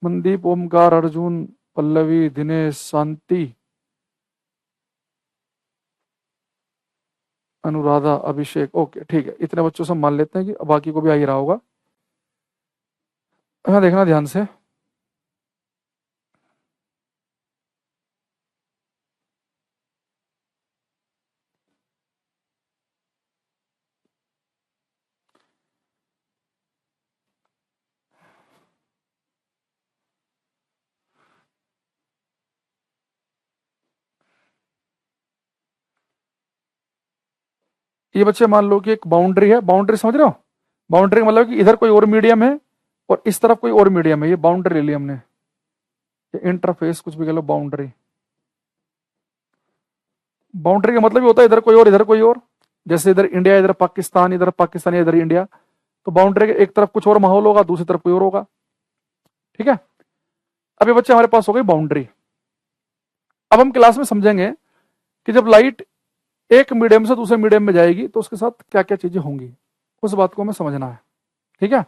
मनदीप, ओमकार, अर्जुन, पल्लवी, दिनेश, शांति, अनुराधा, अभिषेक, ओके ठीक है। इतने बच्चों से मान लेते हैं कि बाकी को भी आ ही रहा होगा। हाँ, देखना ध्यान से। ये बच्चे मान लो कि एक बाउंड्री है, बाउंड्री समझ रहे हो? बाउंड्री का मतलब कि इधर कोई और मीडियम है और इस तरफ कोई और मीडियम है। ये बाउंड्री ले ली हमने, ये इंटरफेस कुछ भी कह लो, बाउंड्री। बाउंड्री का मतलब ये होता है इधर कोई और इधर कोई और। जैसे इधर इंडिया, इधर पाकिस्तान, इधर पाकिस्तान, इधर इंडिया। तो बाउंड्री के एक तरफ कुछ और माहौल होगा, दूसरी तरफ कोई और होगा। ठीक है, अब ये बच्चे हमारे पास हो गई बाउंड्री। अब हम क्लास में समझेंगे कि जब लाइट एक मीडियम से दूसरे मीडियम में जाएगी तो उसके साथ क्या क्या चीजें होंगी, उस बात को हमें समझना है। ठीक है,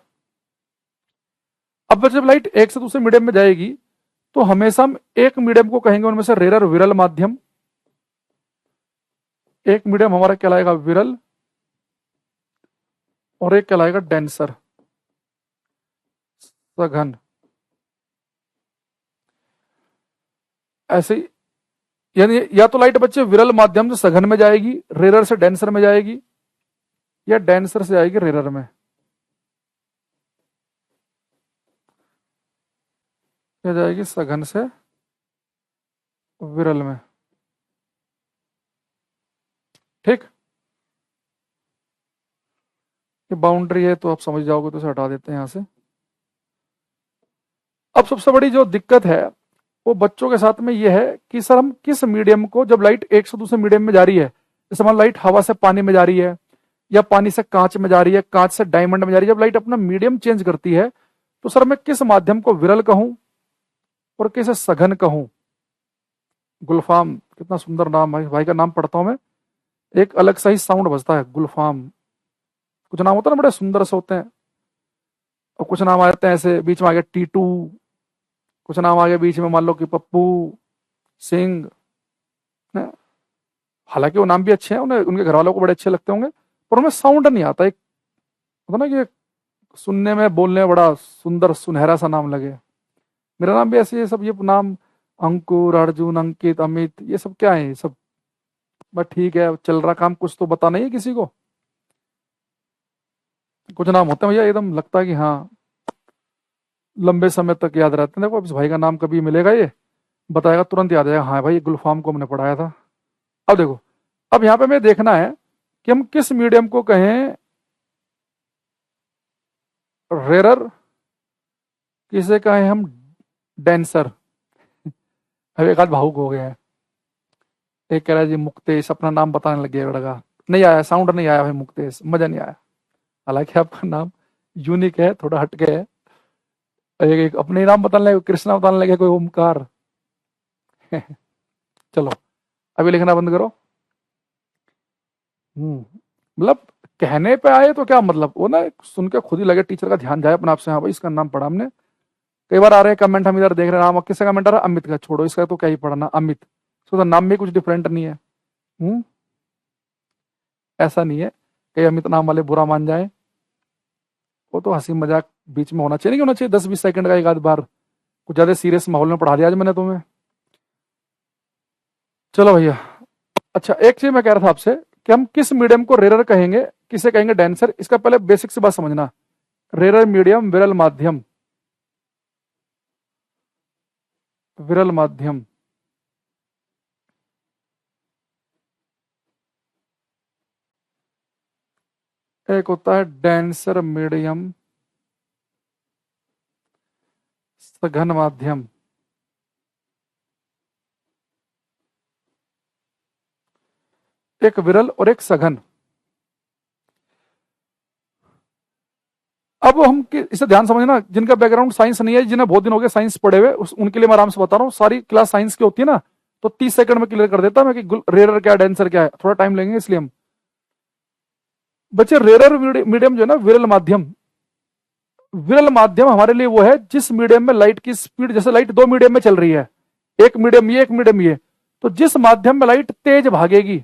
अब जब लाइट एक से दूसरे मीडियम में जाएगी तो हमेशा हम एक मीडियम को कहेंगे उनमें से रेरर, विरल माध्यम। एक मीडियम हमारा कहलाएगा विरल और एक कहलाएगा डेंसर। सघन। ऐसे ही, यानी या तो लाइट बच्चे विरल माध्यम से सघन में जाएगी, रेरर से डेंसर में जाएगी, या डेंसर से जाएगी रेरर में, या जाएगी सघन से विरल में। ठीक, ये बाउंड्री है तो आप समझ जाओगे, तो इसे हटा देते हैं यहां से। अब सबसे बड़ी जो दिक्कत है वो बच्चों के साथ में ये है कि सर हम किस मीडियम को, जब लाइट एक से दूसरे मीडियम में जा रही है, जैसे मान लाइट हवा से पानी में जा रही है, या पानी से कांच में जा रही है, कांच से डायमंड में जा रही है, जब लाइट अपना मीडियम चेंज करती है, तो सर मैं किस माध्यम को विरल कहूं और किसे सघन कहूं। गुलफाम, कितना सुंदर नाम है, भाई का नाम पढ़ता हूं मैं, एक अलग सा ही साउंड बजता है, गुलफाम। कुछ नाम होता है ना बड़े सुंदर से होते हैं, और कुछ नाम आ जाते हैं ऐसे, बीच में आ गया टीटू, कुछ नाम आ गया बीच में, मान लो कि पप्पू सिंह। हालांकि वो नाम भी अच्छे हैं, उन्हें उनके घर वालों को बड़े अच्छे लगते होंगे, पर उनमें साउंड नहीं आता। एक होता ना कि सुनने में, बोलने में बड़ा सुंदर सुनहरा सा नाम लगे। मेरा नाम भी ऐसे, ये सब ये नाम अंकुर, अर्जुन, अंकित, अमित, ये सब क्या है, ये सब बस ठीक है, चल रहा काम, कुछ तो बता नहीं है किसी को। कुछ नाम होते हैं भैया एकदम लगता है कि हाँ लंबे समय तक याद रहते हैं। देखो इस भाई का नाम कभी मिलेगा, ये बताएगा तुरंत याद आएगा, हाँ भाई गुलफाम को हमने पढ़ाया था। अब देखो, अब यहाँ पे हमें देखना है कि हम किस मीडियम को कहें रेरर, किसे कहें हम डेंसर। अब एक आध भावुक हो गया है, एक कह रहा है जी मुक्तेश, अपना नाम बताने लग गया लड़का। नहीं आया, साउंड नहीं आया भाई मुक्तेश, मजा नहीं आया। हालांकि आपका नाम यूनिक है, थोड़ा हटके है। एक अपने ही नाम बताने लगे, कृष्णा बताने लगे, कोई ओमकार। चलो अभी लिखना बंद करो। मतलब कहने पे आए तो क्या मतलब, वो ना सुन के खुद ही लगे, टीचर का ध्यान जाए अपने आप से, हाँ भाई इसका नाम पढ़ा हमने। कई बार आ रहे हैं कमेंट, हम इधर देख रहे हैं, नाम किसका कमेंट आ रहा है, अमित का, छोड़ो इसका तो क्या ही पढ़ना, अमित, तो नाम में कुछ डिफरेंट नहीं है। ऐसा नहीं है कई अमित नाम वाले बुरा मान जाए, वो तो हंसी मजाक बीच में होना चाहिए, नहीं होना चाहिए 10-20 सेकंड का एक आध बार, कुछ ज्यादा सीरियस माहौल में पढ़ा दिया आज मैंने तुम्हें। चलो भैया, अच्छा एक चीज मैं कह रहा था आपसे कि हम किस मीडियम को रेरर कहेंगे, किसे कहेंगे डेंसर, इसका पहले बेसिक सी बात समझना। रेरर मीडियम, विरल माध्यम, विरल माध्यम। एक होता है डेंसर मीडियम, सघन माध्यम। एक विरल और एक सघन। अब हम इसे ध्यान समझना, जिनका बैकग्राउंड साइंस नहीं है, जिन्हें बहुत दिन हो गए साइंस पढ़े हुए, उनके लिए मैं आराम से बता रहा हूँ, सारी क्लास साइंस की होती है ना, तो 30 सेकंड में क्लियर कर देता मैं कि रेरर क्या, डेंसर क्या है, थोड़ा टाइम लेंगे इसलिए हम बच्चे। रेरर मीडियम जो है ना, विरल माध्यम, विरल माध्यम हमारे लिए वो है जिस मीडियम में लाइट की स्पीड, जैसे लाइट दो मीडियम में चल रही है, एक मीडियम ये, एक मीडियम ये, तो जिस माध्यम में लाइट तेज भागेगी,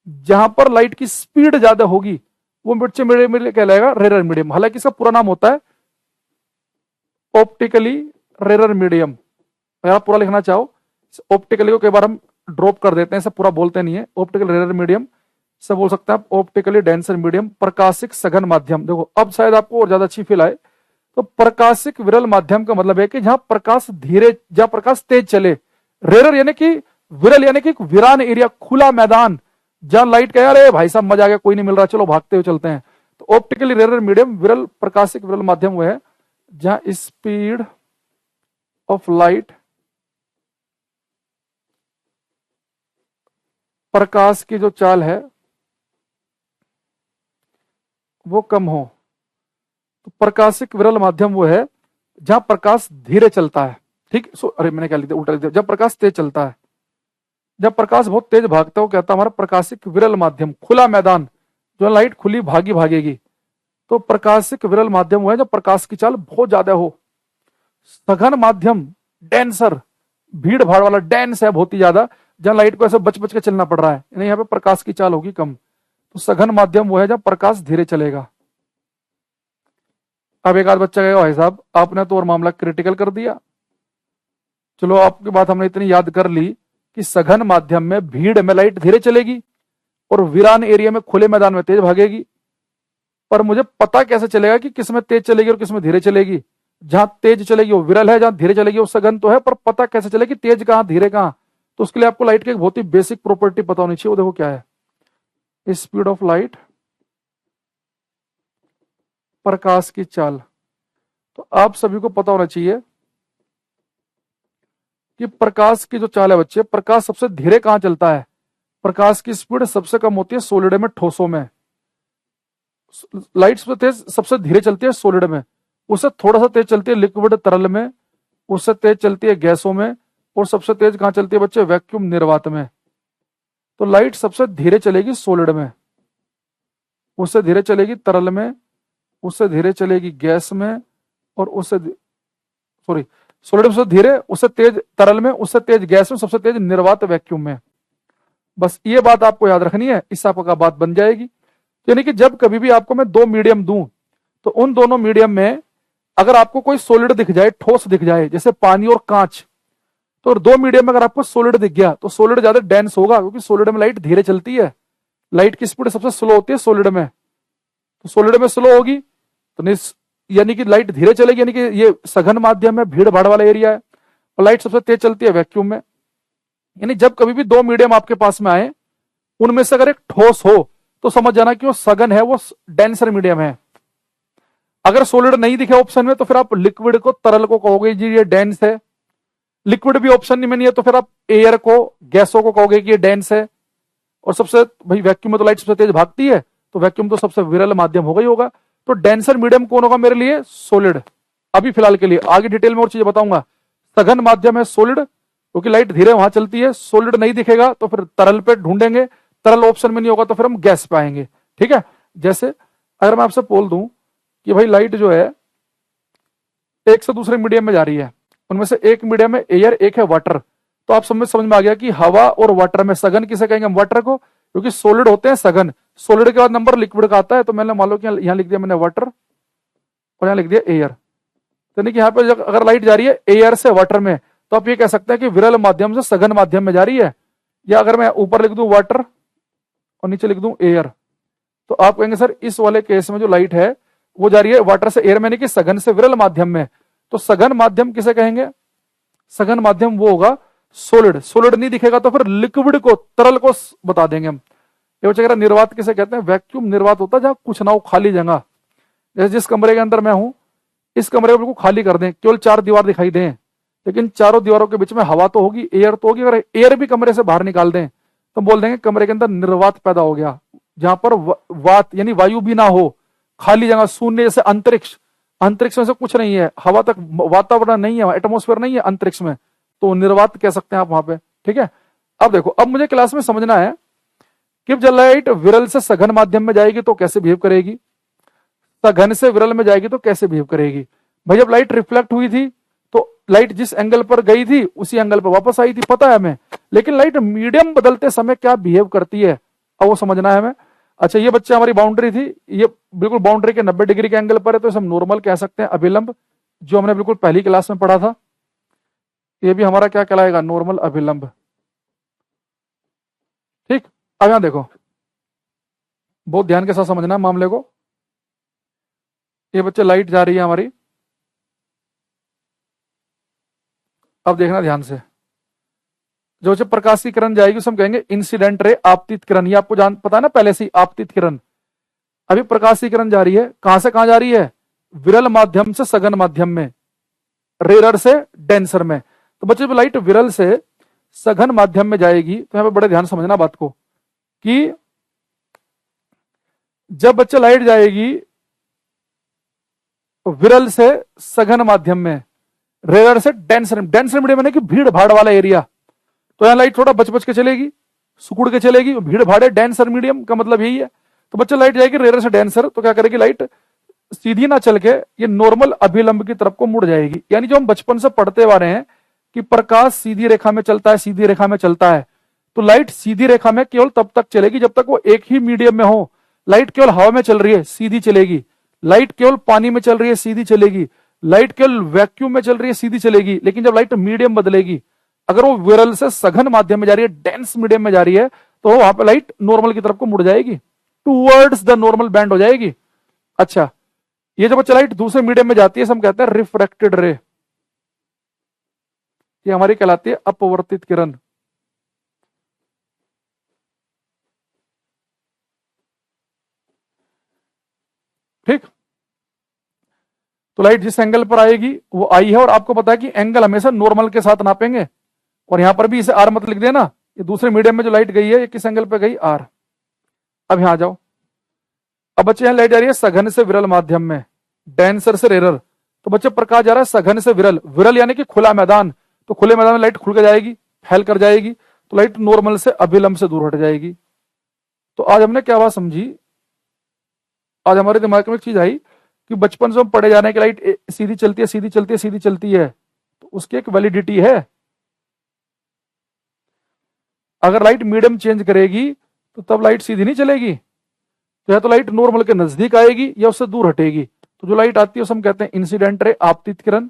जहां पर लाइट की स्पीड ज्यादा होगी, वो बच्चे मीडियम में कहलाएगा रेरर मीडियम। हालांकि इसका पूरा नाम होता है ऑप्टिकली रेरर मीडियम। अगर आप पूरा लिखना चाहो, ऑप्टिकली को कई बार हम ड्रॉप कर देते हैं, सब पूरा बोलते नहीं है। ऑप्टिकल रेरर मीडियम से बोल सकते हैं आप ऑप्टिकली डेंसर मीडियम, प्रकाशिक सघन माध्यम। देखो अब शायद आपको और ज्यादा अच्छी फील आए, तो प्रकाशिक विरल माध्यम का मतलब है कि जहां प्रकाश धीरे, जहां प्रकाश तेज चले। रेरर यानी कि, विरल यानी कि वीरान एरिया, खुला मैदान, जहां लाइट का यार भाई साहब मजा आ गया, कोई नहीं मिल रहा, चलो भागते हुए चलते हैं। तो ऑप्टिकली रेरर मीडियम, विरल प्रकाशिक विरल माध्यम वो है जहां स्पीड ऑफ लाइट, प्रकाश की जो चाल है वो कम हो। तो प्रकाशिक विरल माध्यम वो है जहां प्रकाश धीरे चलता है। ठीक, अरे मैंने क्या लिख दिया, उल्टा लिख दिया, जब प्रकाश तेज चलता है, जब प्रकाश बहुत तेज भागता है, वो कहता है हमारा प्रकाशिक विरल माध्यम, खुला मैदान, जो लाइट खुली भागी भागेगी। तो प्रकाशिक विरल माध्यम वो है जब प्रकाश की चाल बहुत ज्यादा हो। सघन माध्यम, डेंसर, भीड़ भाड़ वाला, डेंस है बहुत ही ज्यादा, जहां लाइट को ऐसे बच बच के चलना पड़ रहा है, यानी यहाँ पे प्रकाश की चाल होगी कम। तो सघन माध्यम वो है जहां प्रकाश धीरे चलेगा। अब एक आध बच्चा कहेगा भाई साहब आपने तो और मामला क्रिटिकल कर दिया। चलो आपकी बात हमने इतनी याद कर ली कि सघन माध्यम में भीड़ में लाइट धीरे चलेगी और वीरान एरिया में खुले मैदान में तेज भागेगी। पर मुझे पता कैसे चलेगा कि किस में तेज चलेगी और किस में धीरे चलेगी? जहां तेज चलेगी वो विरल है, जहां धीरे चलेगी वो सघन तो है, पर पता कैसे चलेगी तेज कहां धीरे कहां? तो उसके लिए आपको लाइट की एक बहुत ही बेसिक प्रॉपर्टी पता होनी चाहिए। वो देखो क्या है, स्पीड ऑफ लाइट, प्रकाश की चाल। तो आप सभी को पता होना चाहिए कि प्रकाश की जो चाल है बच्चे, प्रकाश सबसे धीरे कहां चलता है? प्रकाश की स्पीड सबसे कम होती है सोलिड में, ठोसों में। लाइट सबसे धीरे चलती है सोलिड में, उससे थोड़ा सा तेज चलती है लिक्विड तरल में, उससे तेज चलती है गैसों में, और सबसे तेज कहां चलती है बच्चे? वैक्यूम निर्वात में। तो लाइट सबसे धीरे चलेगी सोलिड में, उससे धीरे चलेगी तरल में, उससे धीरे चलेगी गैस में, और उससे सॉरी सोलिड में सबसे धीरे, उससे तेज तरल में, उससे तेज गैस में, सबसे तेज निर्वात वैक्यूम में। बस ये बात आपको याद रखनी है, इससे आपका बात बन जाएगी। यानी कि जब कभी भी आपको मैं दो मीडियम दूं तो उन दोनों मीडियम में अगर आपको कोई सॉलिड दिख जाए, ठोस दिख जाए, जैसे पानी और कांच, तो दो मीडियम में अगर आपको सॉलिड दिख गया तो सॉलिड ज्यादा डेंस होगा, क्योंकि सॉलिड में लाइट धीरे चलती है। लाइट की स्पीड सबसे स्लो होती है सॉलिड में, तो सॉलिड में स्लो होगी तो यानी कि लाइट धीरे चलेगी, यानी कि ये सघन माध्यम है, भीड़ भाड़ वाला एरिया है, और लाइट सबसे तेज चलती है वैक्यूम में। यानी जब कभी भी दो मीडियम आपके पास में आए, उनमें से अगर एक ठोस हो तो समझ जाना कि वो सघन है, वो डेंसर मीडियम है। अगर सॉलिड नहीं दिखे ऑप्शन में तो फिर आप लिक्विड को, तरल को कहोगे जी ये डेंस है। लिक्विड भी ऑप्शन में नहीं है तो फिर आप एयर को, गैसों को कहोगे कि ये डेंस है। और सबसे भाई वैक्यूम में तो लाइट सबसे तेज भागती है, तो वैक्यूम तो सबसे विरल माध्यम होगा ही होगा। तो डेंसर मीडियम कौन होगा मेरे लिए? सॉलिड। अभी फिलहाल के लिए, आगे डिटेल में और चीजें बताऊंगा। सघन माध्यम है सॉलिड, क्योंकि लाइट धीरे वहां चलती है। सॉलिड नहीं दिखेगा तो फिर तरल पे ढूंढेंगे, तरल ऑप्शन में नहीं होगा तो फिर हम गैस पे आएंगे। ठीक है, जैसे अगर मैं आपसे बोल दूं कि भाई लाइट जो है एक से दूसरे मीडियम में जा रही है, उनमें से एक मीडियम है एयर, एक है वाटर, तो आप समझ में आ गया कि हवा और वाटर में सघन किसे कहेंगे हम? वाटर को, क्योंकि सॉलिड होते हैं सघन। सॉलिड के बाद नंबर लिक्विड का आता है, तो मैंने मान लो कि यहां लिख दिया मैंने वाटर और यहां लिख दिया एयर। यानी कि यहाँ पे अगर लाइट जा रही है एयर से वाटर में, तो आप ये कह सकते हैं कि विरल माध्यम से सघन माध्यम में जा रही है। या अगर मैं ऊपर लिख दूं वाटर और नीचे लिख दूं एयर, तो आप कहेंगे सर इस वाले केस में जो लाइट है वो जा रही है वाटर से एयर में, नहीं कि सघन से विरल माध्यम में। तो सघन माध्यम किसे कहेंगे? सघन माध्यम वो होगा सॉलिड। सॉलिड नहीं दिखेगा तो फिर लिक्विड को, तरल को बता देंगे हम। ये बच्चा कह रहा निर्वात किसे कहते हैं? वैक्यूम निर्वात होता है जहां कुछ ना हो, खाली जगह। जैसे जिस कमरे के अंदर मैं हूं, इस कमरे को बिल्कुल खाली कर दें, केवल चार दीवार दिखाई दें, लेकिन चारों दीवारों के बीच में हवा तो होगी, एयर तो होगी। अगर एयर भी कमरे से बाहर निकाल दें तो बोल देंगे कमरे के अंदर निर्वात पैदा हो गया, जहां पर वात यानी वायु भी ना हो, खाली जगह, शून्य। जैसे अंतरिक्ष, अंतरिक्ष में से कुछ नहीं है, हवा तक, वातावरण नहीं है, एटमोस्फेयर नहीं है अंतरिक्ष में, तो निर्वात कह सकते हैं आप वहां पे। ठीक है, अब देखो, अब मुझे क्लास में समझना है कि जब लाइट विरल से सघन माध्यम में जाएगी तो कैसे बिहेव करेगी, सघन से विरल में जाएगी तो कैसे बिहेव करेगी। भाई जब लाइट रिफ्लेक्ट हुई थी तो लाइट जिस एंगल पर गई थी उसी एंगल पर वापस आई थी, पता है हमें। लेकिन लाइट मीडियम बदलते समय क्या बिहेव करती है, अब वो समझना है हमें। अच्छा, ये बच्चे हमारी बाउंड्री थी, ये बिल्कुल बाउंड्री के 90 डिग्री के एंगल पर है, तो इसे हम नॉर्मल कह सकते हैं, अभिलंब, जो हमने बिल्कुल पहली क्लास में पढ़ा था। ये भी हमारा क्या कहलाएगा? नॉर्मल अभिलंब। ठीक, अब यहां देखो, बहुत ध्यान के साथ समझना है मामले को। ये बच्चे लाइट जा रही है हमारी, अब देखना ध्यान से। जो बच्चे प्रकाश की किरण जाएगी उसे हम कहेंगे इंसिडेंट रे, आपतित किरण। ये आपको पता है ना पहले से, आपतित किरण। अभी प्रकाश की किरण जा रही है, कहां से कहां जा रही है? विरल माध्यम से सघन माध्यम में, रेयर से डेंसर में। तो बच्चे जब लाइट विरल से सघन माध्यम में जाएगी तो यहां पे बड़े ध्यान समझना बात को, कि जब बच्चे लाइट जाएगी विरल से सघन माध्यम में, रेयर से डेंसर, डेंसर मीडियम यानी कि भीड़ भाड़ वाला एरिया, तो यहां लाइट थोड़ा बच बच के चलेगी, सुकुड़ के चलेगी। भीड़ भाड़े डेंसर मीडियम का मतलब यही है। तो बच्चे लाइट जाएगी रेयर से डेंसर, तो क्या करेगी लाइट? सीधी ना चल के ये नॉर्मल अभिलंब की तरफ को मुड़ जाएगी। यानी जो हम बचपन से पढ़ते आ रहे हैं कि प्रकाश सीधी रेखा में चलता है, सीधी रेखा में चलता है, तो लाइट सीधी रेखा में केवल तब तक चलेगी जब तक वो एक ही मीडियम में हो। लाइट केवल हवा में चल रही है, सीधी चलेगी, लाइट केवल पानी में चल रही है सीधी चलेगी, लाइट केवल वैक्यूम में चल रही है सीधी चलेगी, लेकिन जब लाइट मीडियम बदलेगी, अगर वो विरल से सघन माध्यम में जा रही है, डेंस मीडियम में जा रही है, तो वहां पे लाइट नॉर्मल की तरफ को मुड़ जाएगी, टूवर्ड्स द नॉर्मल बैंड हो जाएगी। अच्छा, ये जब लाइट दूसरे मीडियम में जाती है, हम कहते हैं रिफ्रैक्टेड रे, ये हमारी कहलाती है अपवर्तित किरण। ठीक, तो लाइट जिस एंगल पर आएगी वो आई है, और आपको पता है कि एंगल हमेशा नॉर्मल के साथ नापेंगे, और यहां पर भी इसे आर मत लिख देना, ये दूसरे मीडियम में जो लाइट गई है ये किस एंगल पे गई, आर। अब यहां आ जाओ, अब बच्चे यहां लाइट जा रही है सघन से विरल माध्यम में, डेंसर से रेरर, तो बच्चे प्रकाश जा रहा है सघन से विरल, विरल यानी कि खुला मैदान, तो खुले मैदान में लाइट खुल कर जाएगी, फैल कर जाएगी, तो लाइट नॉर्मल से अभिलंब से दूर हट जाएगी। तो आज हमने क्या बात समझी, आज हमारे दिमाग में एक चीज आई कि बचपन से हम पढ़े जाने की लाइट सीधी चलती है, सीधी चलती है, सीधी चलती है, तो उसकी एक वैलिडिटी है। अगर लाइट मीडियम चेंज करेगी तो तब लाइट सीधी नहीं चलेगी, तो या तो लाइट नॉर्मल के नजदीक आएगी या उससे दूर हटेगी। तो जो लाइट आती है उसे हम कहते हैं इंसिडेंट रे, आपतित किरण,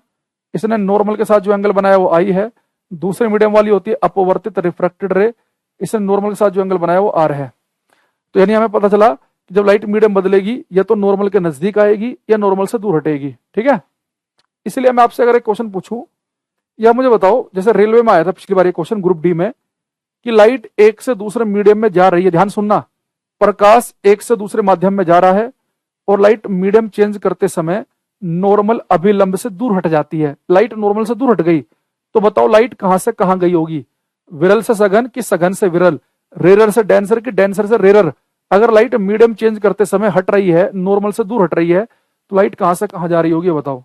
इसने नॉर्मल के साथ जो एंगल बनाया वो आई है। दूसरे मीडियम वाली होती है अपवर्तित रिफ्रैक्टेड रे, इसने नॉर्मल के साथ जो एंगल बनाया वो आर है। तो यानी हमें पता चला कि जब लाइट मीडियम बदलेगी या तो नॉर्मल के नजदीक आएगी या नॉर्मल से दूर हटेगी। ठीक है, इसलिए मैं आपसे अगर एक क्वेश्चन पूछूं, या मुझे बताओ, जैसे रेलवे में आया था पिछली बार ये क्वेश्चन ग्रुप डी में, कि लाइट एक से दूसरे मीडियम में जा रही है, ध्यान सुनना, प्रकाश एक से दूसरे माध्यम में जा रहा है और लाइट मीडियम चेंज करते समय नॉर्मल अभिलंब से दूर हट जाती है, लाइट नॉर्मल से दूर हट गई, तो बताओ लाइट कहां से कहां गई होगी, विरल से सघन कि सघन से विरल, रेरर से डेंसर कि डेंसर से रेरर। अगर लाइट मीडियम चेंज करते समय हट रही है, नॉर्मल से दूर हट रही है, तो लाइट कहां से कहां जा रही होगी बताओ।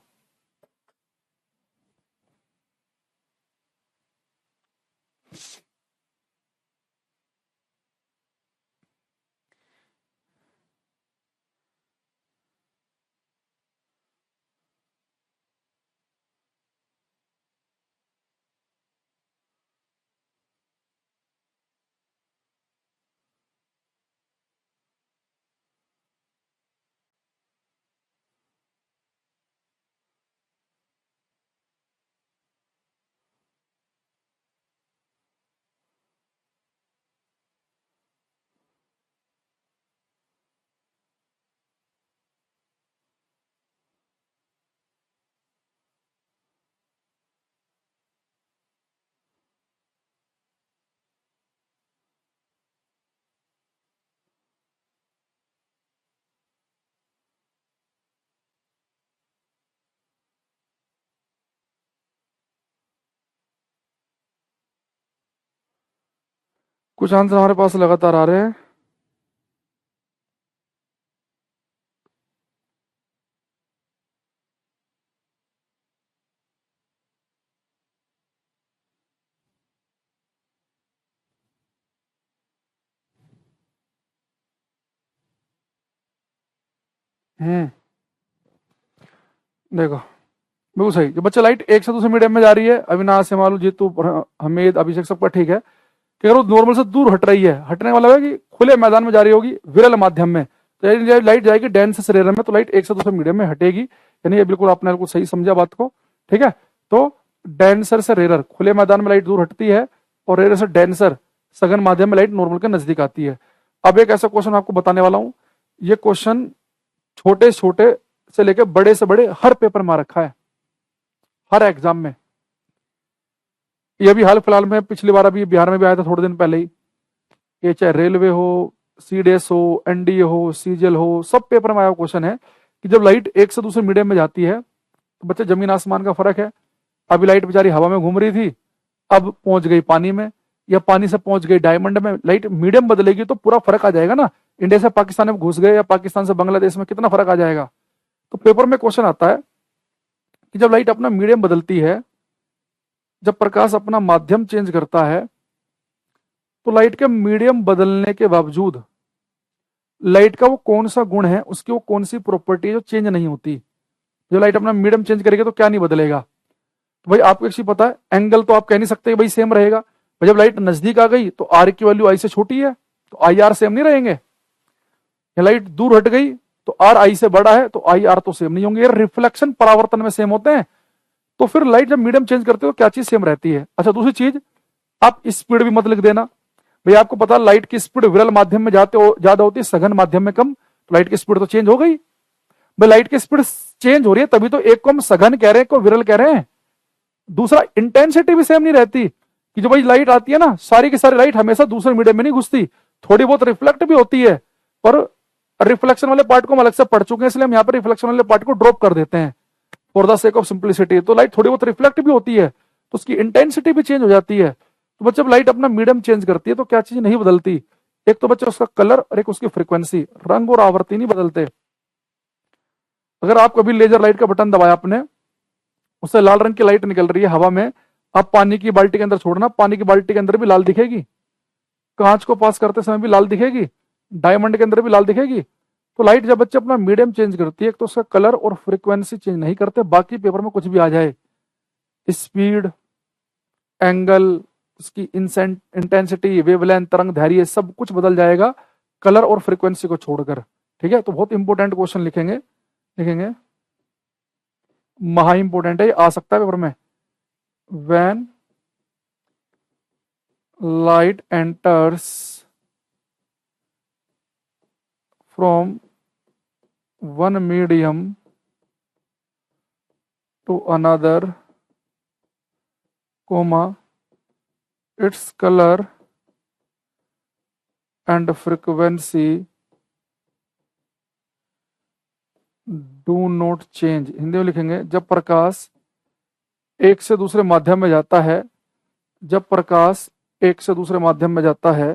कुछ आंसर हमारे पास लगातार आ रहे हैं। देखो बिल्कुल सही, जो बच्चा लाइट एक से दूसरे मीडियम में जा रही है, अविनाश, हिमालू, जीतू, हमीद, अभिषेक, सबका ठीक है कि अगर वो नॉर्मल से दूर हट रही है, हटने वाला है कि खुले मैदान में जा रही होगी विरल माध्यम में, तो लाइट जाएगी डेंस से रेरर में, तो लाइट एक से दूसरे मीडियम में हटेगी। यानी ये बिल्कुल आपने बिल्कुल सही समझा बात को। ठीक है, तो डेंसर से रेरर खुले मैदान में लाइट दूर हटती है, और रेरर से डेंसर सघन माध्यम में लाइट नॉर्मल के नजदीक आती है। अब एक ऐसा क्वेश्चन आपको बताने वाला हूं, ये क्वेश्चन छोटे छोटे से लेकर बड़े से बड़े हर पेपर में आ रखा है, हर एग्जाम में। ये अभी हाल फिलहाल में पिछली बार अभी बिहार में भी आया था थोड़े दिन पहले ही। ये चाहे रेलवे हो, सीडीएस हो, एनडीए हो, सीजीएल हो, सब पेपर में आया क्वेश्चन है कि जब लाइट एक से दूसरे मीडियम में जाती है, तो बच्चे जमीन आसमान का फर्क है। अभी लाइट बेचारी हवा में घूम रही थी, अब पहुंच गई पानी में, या पानी से पहुंच गई डायमंड में। लाइट मीडियम बदलेगी तो पूरा फर्क आ जाएगा ना, इंडिया से पाकिस्तान में घुस गए या पाकिस्तान से बांग्लादेश में, कितना फर्क आ जाएगा। तो पेपर में क्वेश्चन आता है कि जब लाइट अपना मीडियम बदलती है, जब प्रकाश अपना माध्यम चेंज करता है, तो लाइट के मीडियम बदलने के बावजूद लाइट का वो कौन सा गुण है, उसकी वो कौन सी प्रॉपर्टी है जो चेंज नहीं होती। जब लाइट अपना मीडियम चेंज करेगी तो क्या नहीं बदलेगा, तो भाई आपको एक चीज पता है, एंगल तो आप कह नहीं सकते भाई सेम रहेगा। भाई जब लाइट नजदीक आ गई तो आर की वैल्यू आई से छोटी है, तो आई आर सेम नहीं रहेंगे। लाइट दूर हट गई तो आर आई से बड़ा है तो आई आर तो सेम नहीं होंगे, ये रिफ्लेक्शन परावर्तन में सेम होते हैं। तो फिर लाइट जब मीडियम चेंज करते हो क्या चीज सेम रहती है। अच्छा दूसरी चीज, आप स्पीड भी मत लिख देना भाई, आपको पता लाइट की स्पीड विरल माध्यम में जाते हो ज्यादा होती है, सघन माध्यम में कम, तो लाइट की स्पीड तो चेंज हो गई भाई। लाइट की स्पीड चेंज हो रही है तभी तो एक को हम सघन कह रहे हैं, एक को विरल कह रहे हैं। दूसरा इंटेंसिटी भी सेम नहीं रहती, कि जो भाई लाइट आती है ना, सारी की सारी लाइट हमेशा दूसरे मीडियम में नहीं घुसती, थोड़ी बहुत रिफ्लेक्ट भी होती है, पर रिफ्लेक्शन वाले पार्ट को हम अलग से पढ़ चुके हैं, इसलिए हम यहाँ पर रिफ्लेक्शन वाले पार्ट को ड्रॉप कर देते हैं for the sake of simplicity. तो लाइट थोड़ी बहुत रिफ्लेक्ट भी होती है तो उसकी इंटेंसिटी भी चेंज हो जाती है। तो बच्चे जब लाइट अपना मीडियम चेंज करती है तो क्या चीज नहीं बदलती, एक तो बच्चे उसका कलर और एक उसकी फ्रीक्वेंसी, रंग और आवृत्ति नहीं बदलते। अगर आप कभी लेजर लाइट का बटन दबाया आपने, उससे लाल रंग की लाइट निकल रही है हवा में, आप पानी की बाल्टी के अंदर छोड़ना, पानी की बाल्टी के अंदर भी लाल दिखेगी, कांच को पास करते समय भी लाल दिखेगी, डायमंड के अंदर भी लाल दिखेगी। तो लाइट जब बच्चे अपना मीडियम चेंज करती है तो उसका कलर और फ्रीक्वेंसी चेंज नहीं करते, बाकी पेपर में कुछ भी आ जाए, स्पीड, एंगल, उसकी इंटेंसिटी, वेवलेंथ, तरंग दैर्घ्य सब कुछ बदल जाएगा कलर और फ्रीक्वेंसी को छोड़कर। ठीक है, तो बहुत इंपॉर्टेंट क्वेश्चन लिखेंगे लिखेंगे, महा इंपॉर्टेंट है, आ सकता है पेपर में। When light enters from one medium to another, comma, its color and frequency do not change। हिंदी में लिखेंगे, जब प्रकाश एक से दूसरे माध्यम में जाता है, जब प्रकाश एक से दूसरे माध्यम में जाता है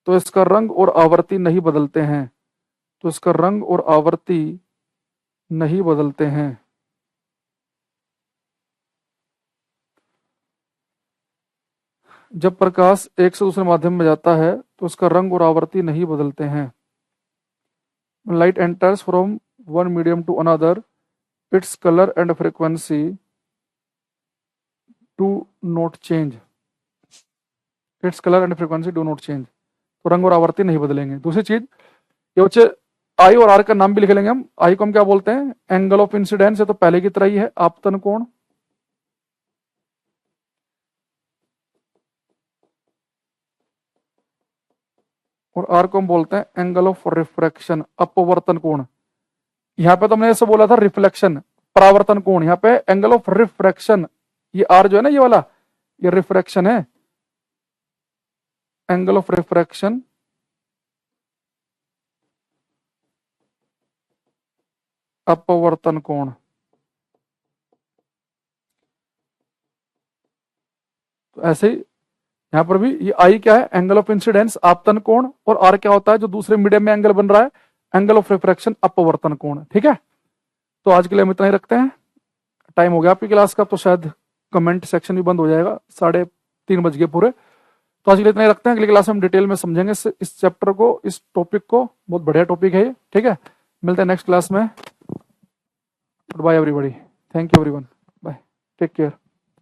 तो इसका रंग और आवृत्ति नहीं बदलते हैं, तो इसका रंग और आवृत्ति नहीं बदलते हैं। जब प्रकाश एक से दूसरे माध्यम में जाता है तो उसका रंग और आवृत्ति नहीं बदलते हैं। Light enters from one medium to another, its colour and frequency do not change, its colour and frequency do not change, तो रंग और आवृत्ति नहीं बदलेंगे। दूसरी चीज, ये बच्चे आई और आर का नाम भी लिख लेंगे हम। आई को हम क्या बोलते हैं, एंगल ऑफ इंसिडेंस, है तो पहले की तरह ही है, आपतन कोण। और आर को हम बोलते हैं एंगल ऑफ रिफ्रैक्शन, अपवर्तन कोण। यहां पे तो हमने ऐसे बोला था रिफ्लेक्शन, परावर्तन कोण, यहाँ पे एंगल ऑफ रिफ्रैक्शन। ये आर जो है ना, ये वाला, ये रिफ्रैक्शन है, एंगल ऑफ रिफ्रैक्शन अपवर्तन कोण। तो ऐसे ही यहां पर भी ये आई क्या है, एंगल ऑफ इंसिडेंस, आपतन कोण, और आर क्या होता है जो दूसरे मीडियम में एंगल बन रहा है, एंगल ऑफ रिफ्रैक्शन, अपवर्तन कोण। ठीक है, तो आज के लिए हम इतना ही रखते हैं। टाइम हो गया आपकी क्लास का, तो शायद कमेंट सेक्शन भी बंद हो जाएगा, 3:30 बज गए पूरे। तो आज के लिए इतना ही रखते हैं, अगली क्लास में हम डिटेल में समझेंगे इस चैप्टर को, इस टॉपिक को। बहुत बढ़िया टॉपिक है ये। ठीक है, मिलते हैं नेक्स्ट क्लास में। Goodbye everybody, thank you everyone, bye, take care.